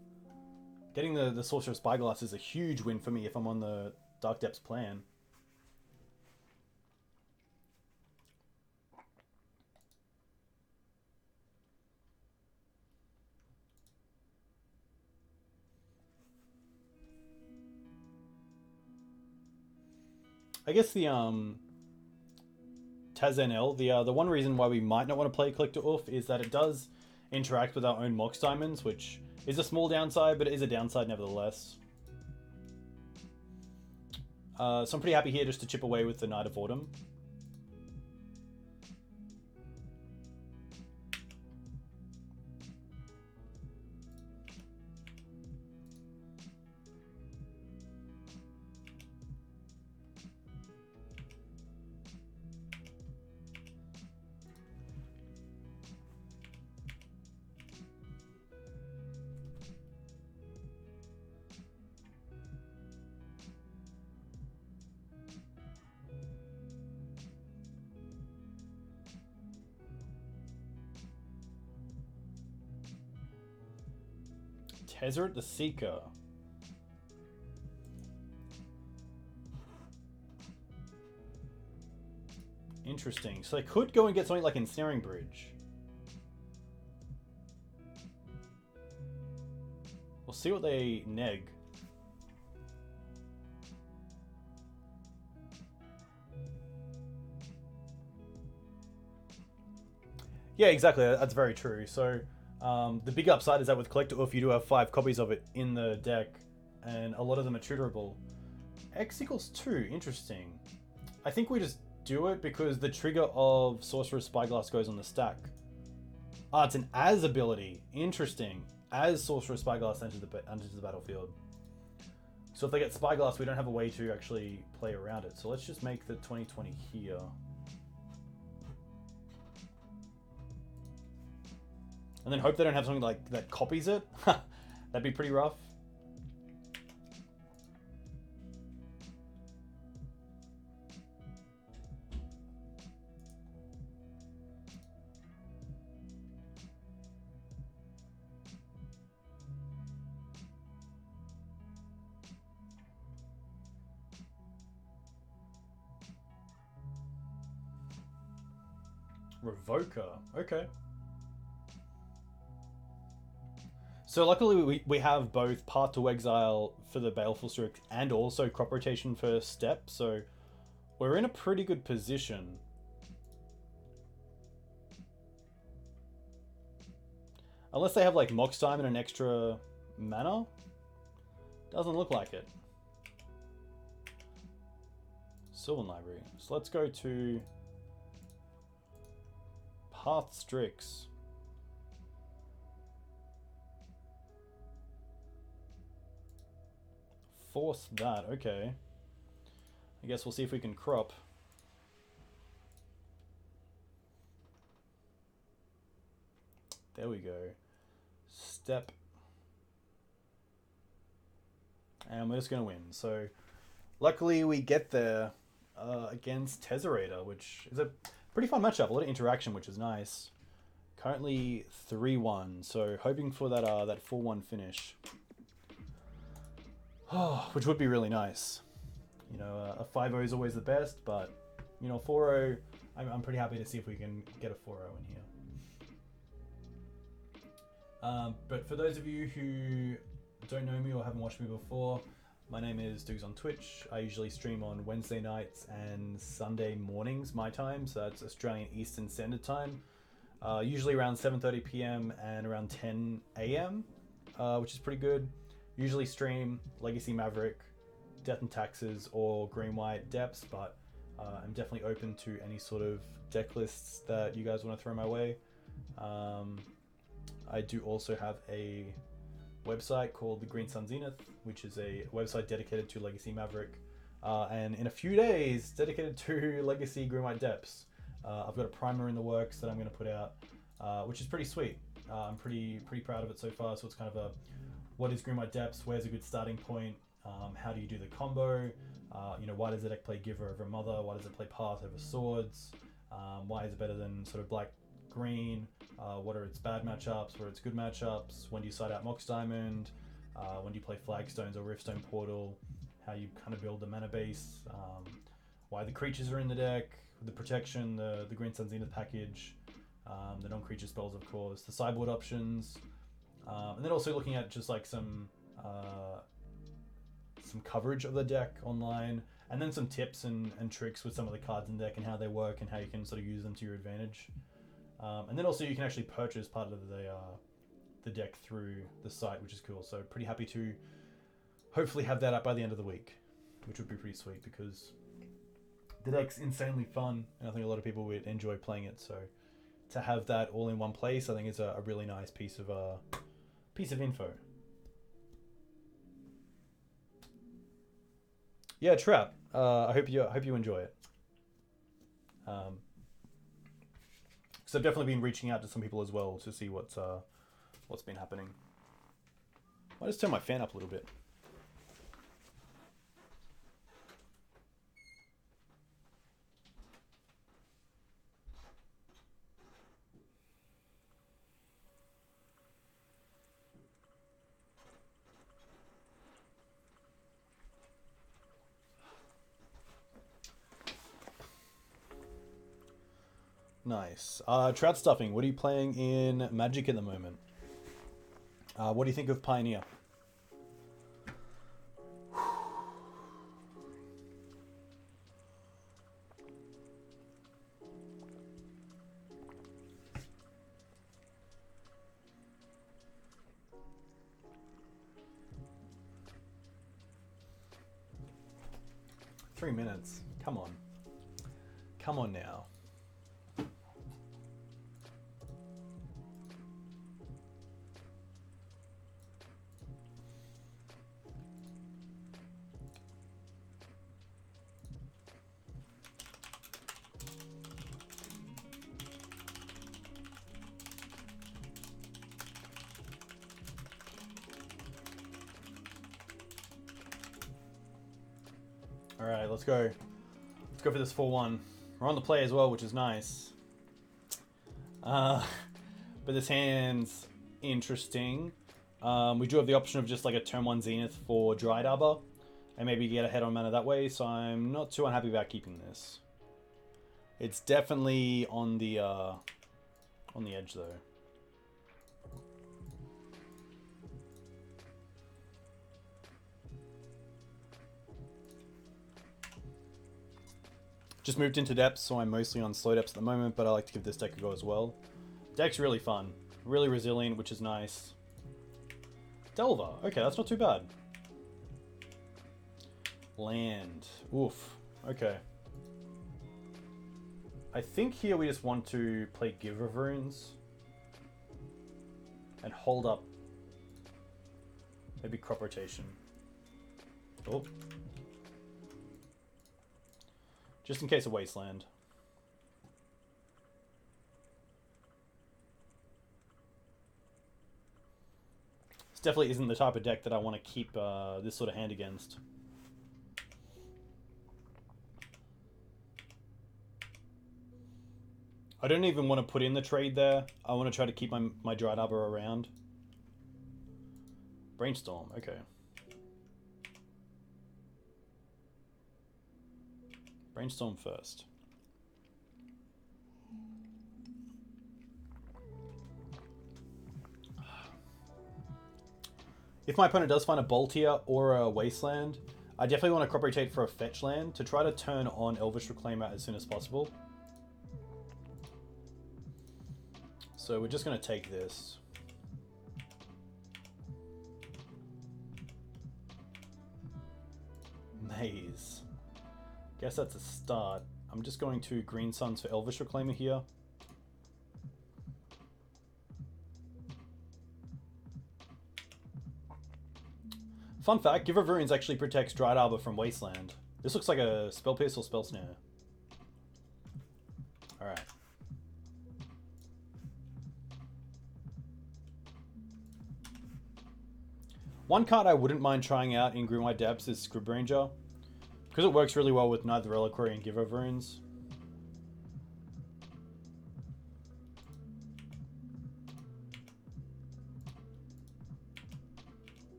Getting the Sorcerer Spyglass is a huge win for me if I'm on the Dark Depths plan. I guess the Tazenel, the one reason why we might not want to play Collector Oof is that it does interact with our own Mox Diamonds, which is a small downside, but it is a downside nevertheless. So I'm pretty happy here just to chip away with the Night of Autumn. Tezzeret the Seeker. Interesting. So they could go and get something like Ensnaring Bridge. We'll see what they neg. Yeah, exactly. That's very true. So the big upside is that with Collector Oof, you do have 5 copies of it in the deck, and a lot of them are tutorable. X equals 2. Interesting. I think we just do it because the trigger of Sorcerer's Spyglass goes on the stack. Ah, it's an as ability. Interesting. As Sorcerer's Spyglass enters the battlefield. So if they get Spyglass, we don't have a way to actually play around it. So let's just make the 2020 here. And then hope they don't have something like that copies it. That'd be pretty rough. Revoker. Okay. So luckily we have both Path to Exile for the Baleful Strict and also crop rotation for Step, so we're in a pretty good position. Unless they have like Mox Diamond and an extra mana. Doesn't look like it. Sylvan Library. So let's go to Path Strix. Force that, okay. I guess we'll see if we can crop. There we go. Step. And we're just going to win. So, luckily we get there against Tezzerator, which is a pretty fun matchup. A lot of interaction, which is nice. Currently 3-1, so hoping for that that 4-1 finish. Oh, which would be really nice. You know, a 5-0 is always the best, but, you know, 4-0, I'm pretty happy to see if we can get a 4-0 in here. But for those of you who don't know me or haven't watched me before, my name is Dukes on Twitch. I usually stream on Wednesday nights and Sunday mornings, my time, so that's Australian Eastern Standard Time. Usually around 7:30 p.m. and around 10 a.m., which is pretty good. Usually stream Legacy Maverick, Death and Taxes, or Green-White Depths, but I'm definitely open to any sort of deck lists that you guys want to throw my way. I do also have a website called the Green Sun Zenith, which is a website dedicated to Legacy Maverick, and in a few days dedicated to Legacy Green-White Depths. I've got a primer in the works that I'm going to put out, which is pretty sweet. I'm pretty proud of it so far. So it's kind of a what is Green-White Depths, where's a good starting point, how do you do the combo, you know, why does the deck play Giver over Mother, why does it play Path over Swords, why is it better than sort of black-green, what are its bad matchups, what are its good matchups, when do you side out Mox Diamond, when do you play Flagstones or Riftstone Portal, how you kind of build the mana base, why the creatures are in the deck, the protection, the Green Sun Zenith package, the non-creature spells of course, the sideboard options, and then also looking at just like some coverage of the deck online, and then some tips and tricks with some of the cards in the deck and how they work and how you can sort of use them to your advantage. And then also you can actually purchase part of the deck through the site, which is cool. So pretty happy to hopefully have that up by the end of the week, which would be pretty sweet because the deck's insanely fun and I think a lot of people would enjoy playing it. So to have that all in one place, I think is a really nice piece of info. Yeah, Trap. I hope you enjoy it. So I've definitely been reaching out to some people as well to see what's been happening. I'll just turn my fan up a little bit. Nice. Trout Stuffing, what are you playing in Magic at the moment? What do you think of Pioneer? Three minutes. Come on. Come on now. All right, let's go. Let's go for this 4-1. We're on the play as well, which is nice. But this hand's interesting. We do have the option of just like a turn 1 Zenith for Dryad Arbor, and maybe get ahead on mana that way, so I'm not too unhappy about keeping this. It's definitely on the edge though. Just moved into depths, so I'm mostly on slow depths at the moment, but I like to give this deck a go as well. Deck's really fun. Really resilient, which is nice. Delver. Okay, that's not too bad. Land. Oof. Okay. I think here we just want to play Giver of Runes. And hold up. Maybe crop rotation. Oh. Just in case of Wasteland. This definitely isn't the type of deck that I want to keep this sort of hand against. I don't even want to put in the trade there. I want to try to keep my Dryad Arbor around. Brainstorm, okay. Brainstorm first. If my opponent does find a Boltier or a Wasteland, I definitely want to crop rotate for a fetch land to try to turn on Elvish Reclaimer as soon as possible. So we're just going to take this. Maze. Guess that's a start. I'm just going to Green Suns for Elvish Reclaimer here. Fun fact, Giver of Runes actually protects Dryad Arbor from Wasteland. This looks like a Spell Pierce or Spell Snare. Alright. One card I wouldn't mind trying out in Greenwhite Depths is Scrib Ranger, because it works really well with neither Reliquary and Giver of Runes.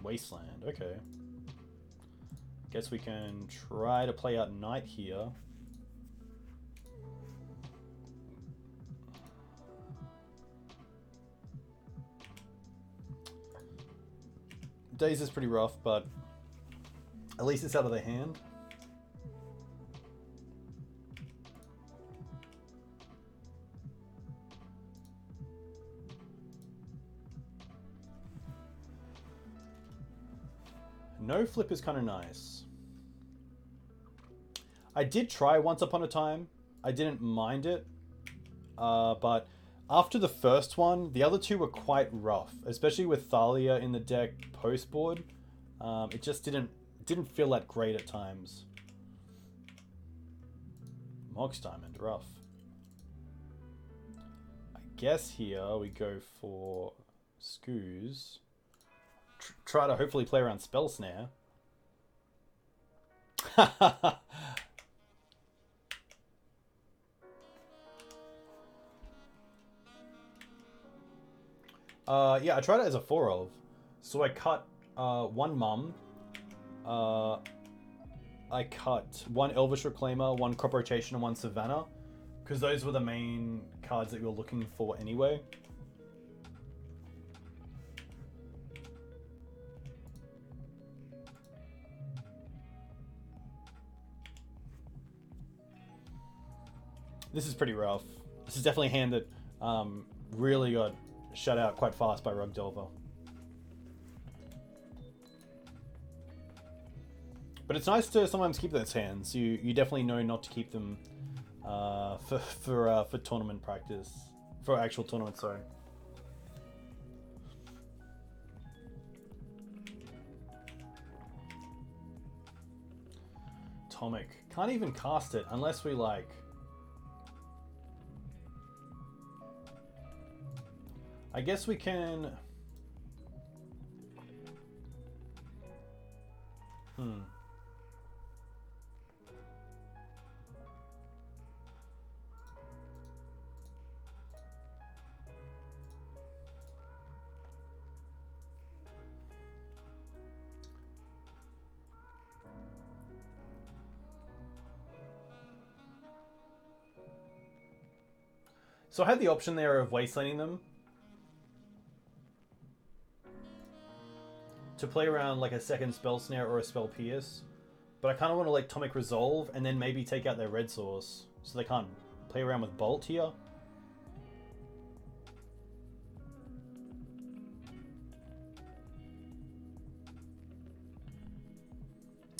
Wasteland, okay. Guess we can try to play out Night here. Daze is pretty rough, but at least it's out of their hand. No flip is kind of nice. I did try once upon a time. I didn't mind it. But after the first one, the other two were quite rough, especially with Thalia in the deck post board. It just didn't feel that great at times. Mox Diamond, rough. I guess here we go for Scoos. Try to hopefully play around Spell Snare. Yeah, I tried it as a 4-of. So I cut one Mum, a I cut one Elvish Reclaimer, one Crop Rotation, and one Savannah, because those were the main cards that you were looking for anyway. This is pretty rough. This is definitely a hand that really got shut out quite fast by Rug Delver. But it's nice to sometimes keep those hands. You definitely know not to keep them for tournament practice, for actual tournament. Sorry. Tomik can't even cast it unless we like. I guess we can. So I had the option there of wastelanding them to play around like a second Spell Snare or a Spell Pierce, but I kind of want to like Tomik Resolve and then maybe take out their red source so they can't play around with Bolt here.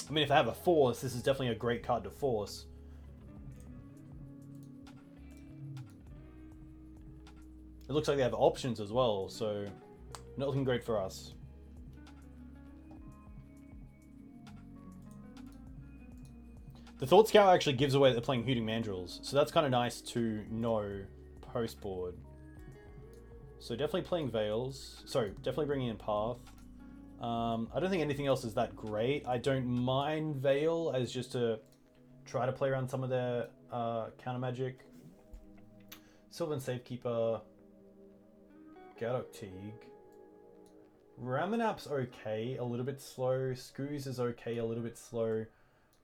I mean, if they have a Force, this is definitely a great card to force. It looks like they have options as well, so not looking great for us. The Thought Scour actually gives away that they're playing Hooting Mandrills, so that's kind of nice to know post-board. So definitely playing Veils. Sorry, definitely bringing in Path. I don't think anything else is that great. I don't mind Veil as just to try to play around some of their counter magic. Sylvan Safekeeper. Gaddock Teeg. Ramunap's okay, a little bit slow. Scooze is okay, a little bit slow.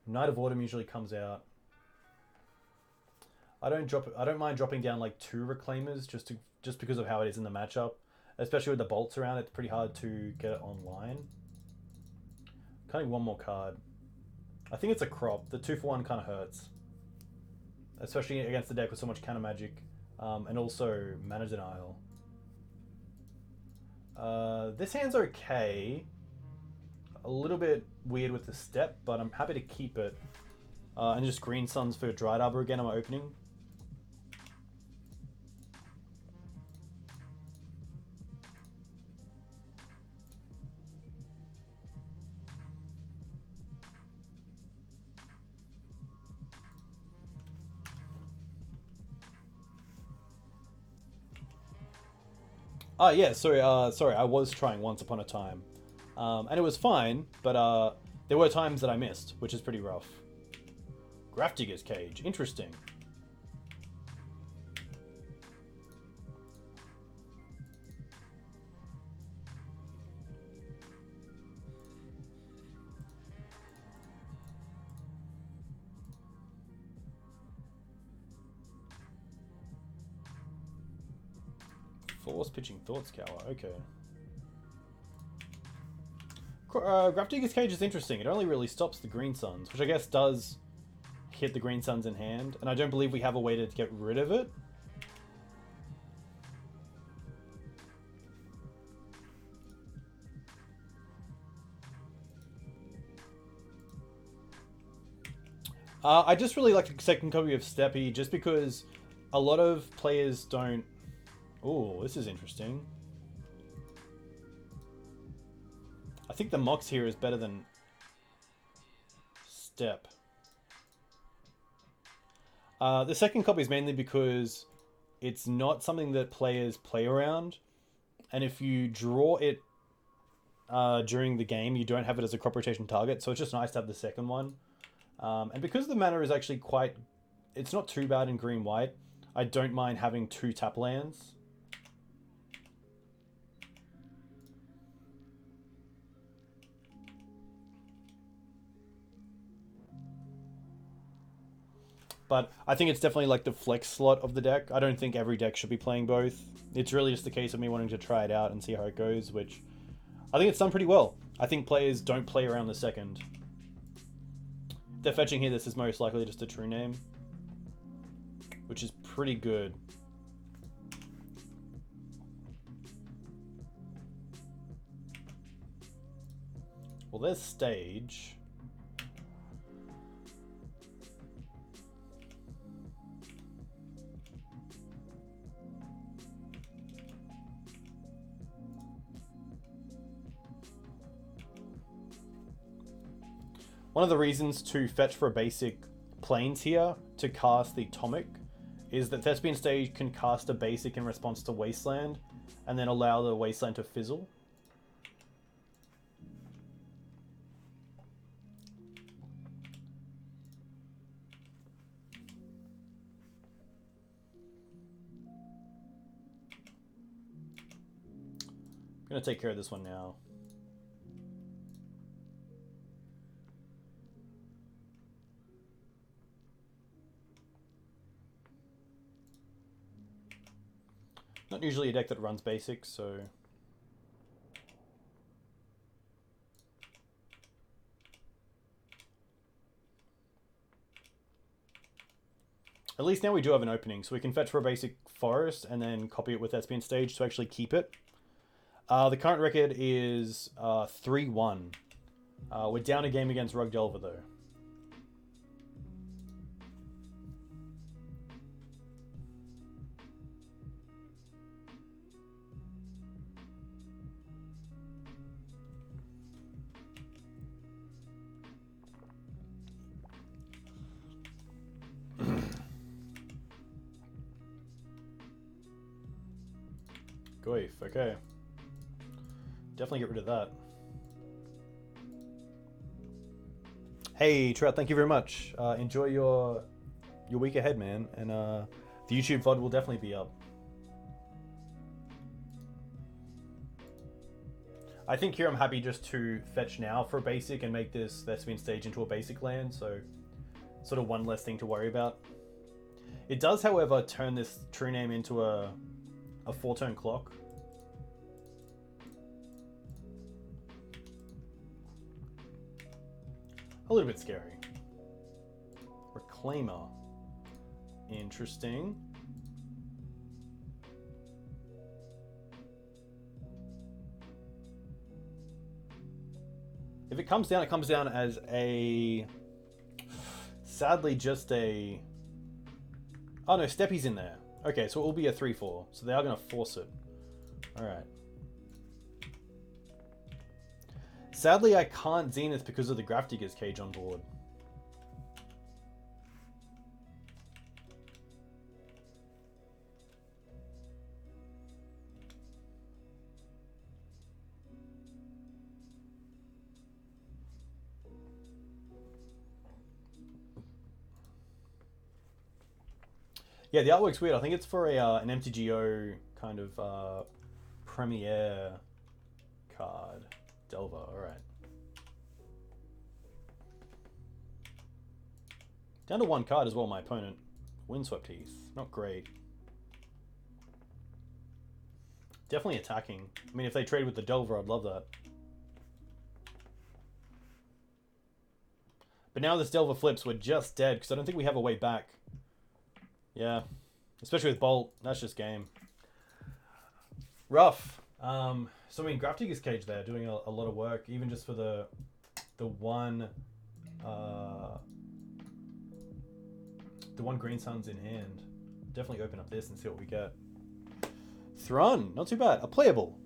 Night of Autumn usually comes out. I don't mind dropping down like 2 Reclaimers just because of how it is in the matchup. Especially with the bolts around, it's pretty hard to get it online. Cutting one more card. I think it's a crop. The 2-for-1 kind of hurts. Especially against the deck with so much counter magic. And also Mana Denial. This hand's okay. A little bit weird with the step, but I'm happy to keep it. And just Green Suns for Dryad Arbor again on my opening. Oh yeah, sorry, I was trying Once Upon a Time. And it was fine, but there were times that I missed, which is pretty rough. Grafdigger's Cage, interesting. Force pitching Thought Scour, okay. Grafdigger's Cage is interesting. It only really stops the Green Suns, which I guess does hit the Green Suns in hand, and I don't believe we have a way to get rid of it. I just really like the second copy of Steppe, just because a lot of players don't... Ooh, this is interesting. I think the Mox here is better than Steppe. The second copy is mainly because it's not something that players play around, and if you draw it during the game, you don't have it as a crop rotation target, so it's just nice to have the second one. And because the mana is actually quite... It's not too bad in green-white, I don't mind having 2 tap lands. But I think it's definitely like the flex slot of the deck. I don't think every deck should be playing both. It's really just a case of me wanting to try it out and see how it goes, which I think it's done pretty well. I think players don't play around the second. If they're fetching here, this is most likely just a true name, which is pretty good. Well, there's stage. One of the reasons to fetch for a basic planes here to cast the Tomik is that Thespian Stage can cast a basic in response to Wasteland and then allow the Wasteland to fizzle. I'm going to take care of this one now. Not usually a deck that runs basics, so... At least now we do have an opening, so we can fetch for a basic forest and then copy it with Thespian Stage to actually keep it. The current record is 3-1. We're down a game against Rug Delver, though. Goif, okay. Definitely get rid of that. Hey, Trout, thank you very much. Enjoy your week ahead, man. And the YouTube VOD will definitely be up. I think here I'm happy just to fetch now for a basic and make this Thespian Stage into a basic land, so sort of one less thing to worry about. It does, however, turn this true name into a 4-turn clock. A little bit scary. Reclaimer. Interesting. If it comes down, it comes down as a... Sadly, just a... Oh no, Steppe's in there. Okay, so it will be a 3-4. So they are going to force it. Alright. Sadly, I can't Zenith because of the Grafdigger's Cage on board. Yeah, the artwork's weird. I think it's for an MTGO kind of premiere card. Delver, alright. Down to one card as well, my opponent. Windswept Heath. Not great. Definitely attacking. I mean, if they trade with the Delver, I'd love that. But now this Delver flips, we're just dead, because I don't think we have a way back. Yeah. Especially with Bolt. That's just game. Rough. So I mean, Grafdigger's Cage there, doing a lot of work, even just for the one Green Sun's in hand. Definitely open up this and see what we get. Thrun, not too bad. A playable.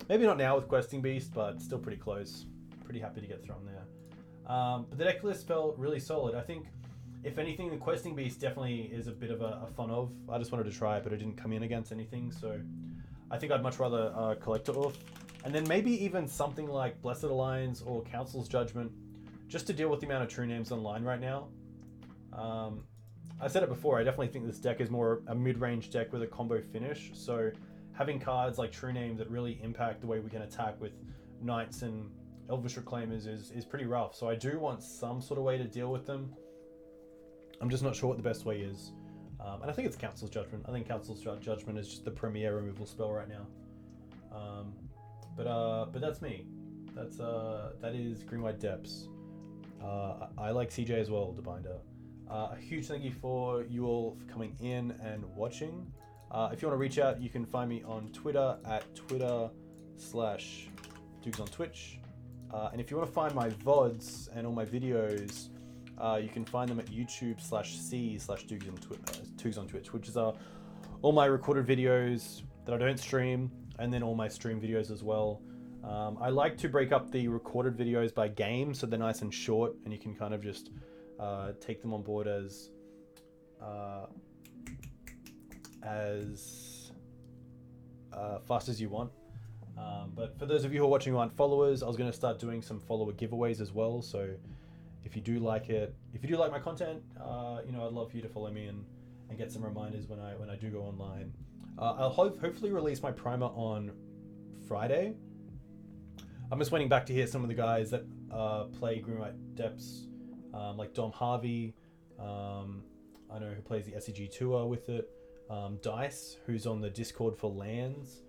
Maybe not now with Questing Beast, but still pretty close. Pretty happy to get Thrun there. But the deck list felt really solid. I think, if anything, the Questing Beast definitely is a bit of a fun of. I just wanted to try it, but it didn't come in against anything, so I think I'd much rather Collector Oath. And then maybe even something like Blessed Alliance or Council's Judgment, just to deal with the amount of true names online right now. I said it before, I definitely think this deck is more a mid-range deck with a combo finish, so having cards like True Name that really impact the way we can attack with Knights and Elvish Reclaimers is pretty rough. So I do want some sort of way to deal with them. I'm just not sure what the best way is. And I think it's Council's Judgment. I think Council's Judgment is just the premier removal spell right now. But that's me. That is Green White Depths. I like CJ as well, Debinder. A huge thank you for you all for coming in and watching. If you want to reach out, you can find me on Twitter at Twitter/Dukes on Twitch. And if you want to find my VODs and all my videos, you can find them at YouTube/C/Dukes on Twitch, which is all my recorded videos that I don't stream, and then all my stream videos as well. I like to break up the recorded videos by game, so they're nice and short, and you can kind of just take them on board as fast as you want. But for those of you who are watching who aren't followers, I was going to start doing some follower giveaways as well. So if you do like it, if you do like my content, you know, I'd love for you to follow me and get some reminders when I do go online. I'll hopefully release my primer on Friday. I'm just waiting back to hear some of the guys that play Green White Depths, like Dom Harvey, I know who plays the SCG Tour with it, Dice, who's on the Discord for lands,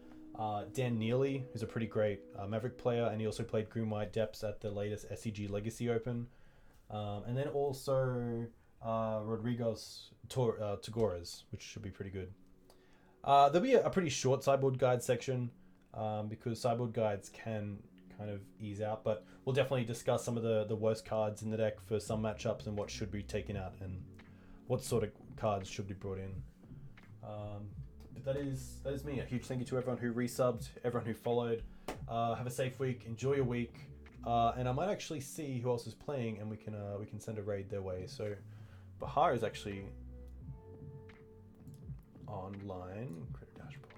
Dan Neely, who's a pretty great Maverick player, and he also played Green White Depths at the latest SCG Legacy Open, and then also Rodriguez Tagoras, which should be pretty good. There'll be a pretty short sideboard guide section, because sideboard guides can kind of ease out, but we'll definitely discuss some of the worst cards in the deck for some matchups and what should be taken out and what sort of cards should be brought in. But that is me. A huge thank you to everyone who resubbed, everyone who followed. Have a safe week, enjoy your week, and I might actually see who else is playing, and we can send a raid their way. So Bahar is actually online. Create a dashboard.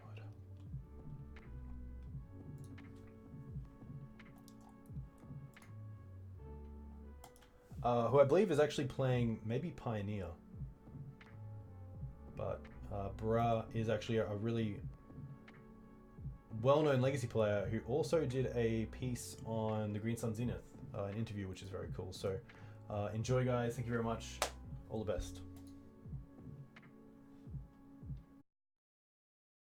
Who I believe is actually playing maybe Pioneer, but Bra is actually a really well-known Legacy player who also did a piece on the Green Sun Zenith, an interview, which is very cool. So enjoy, guys. Thank you very much. All the best.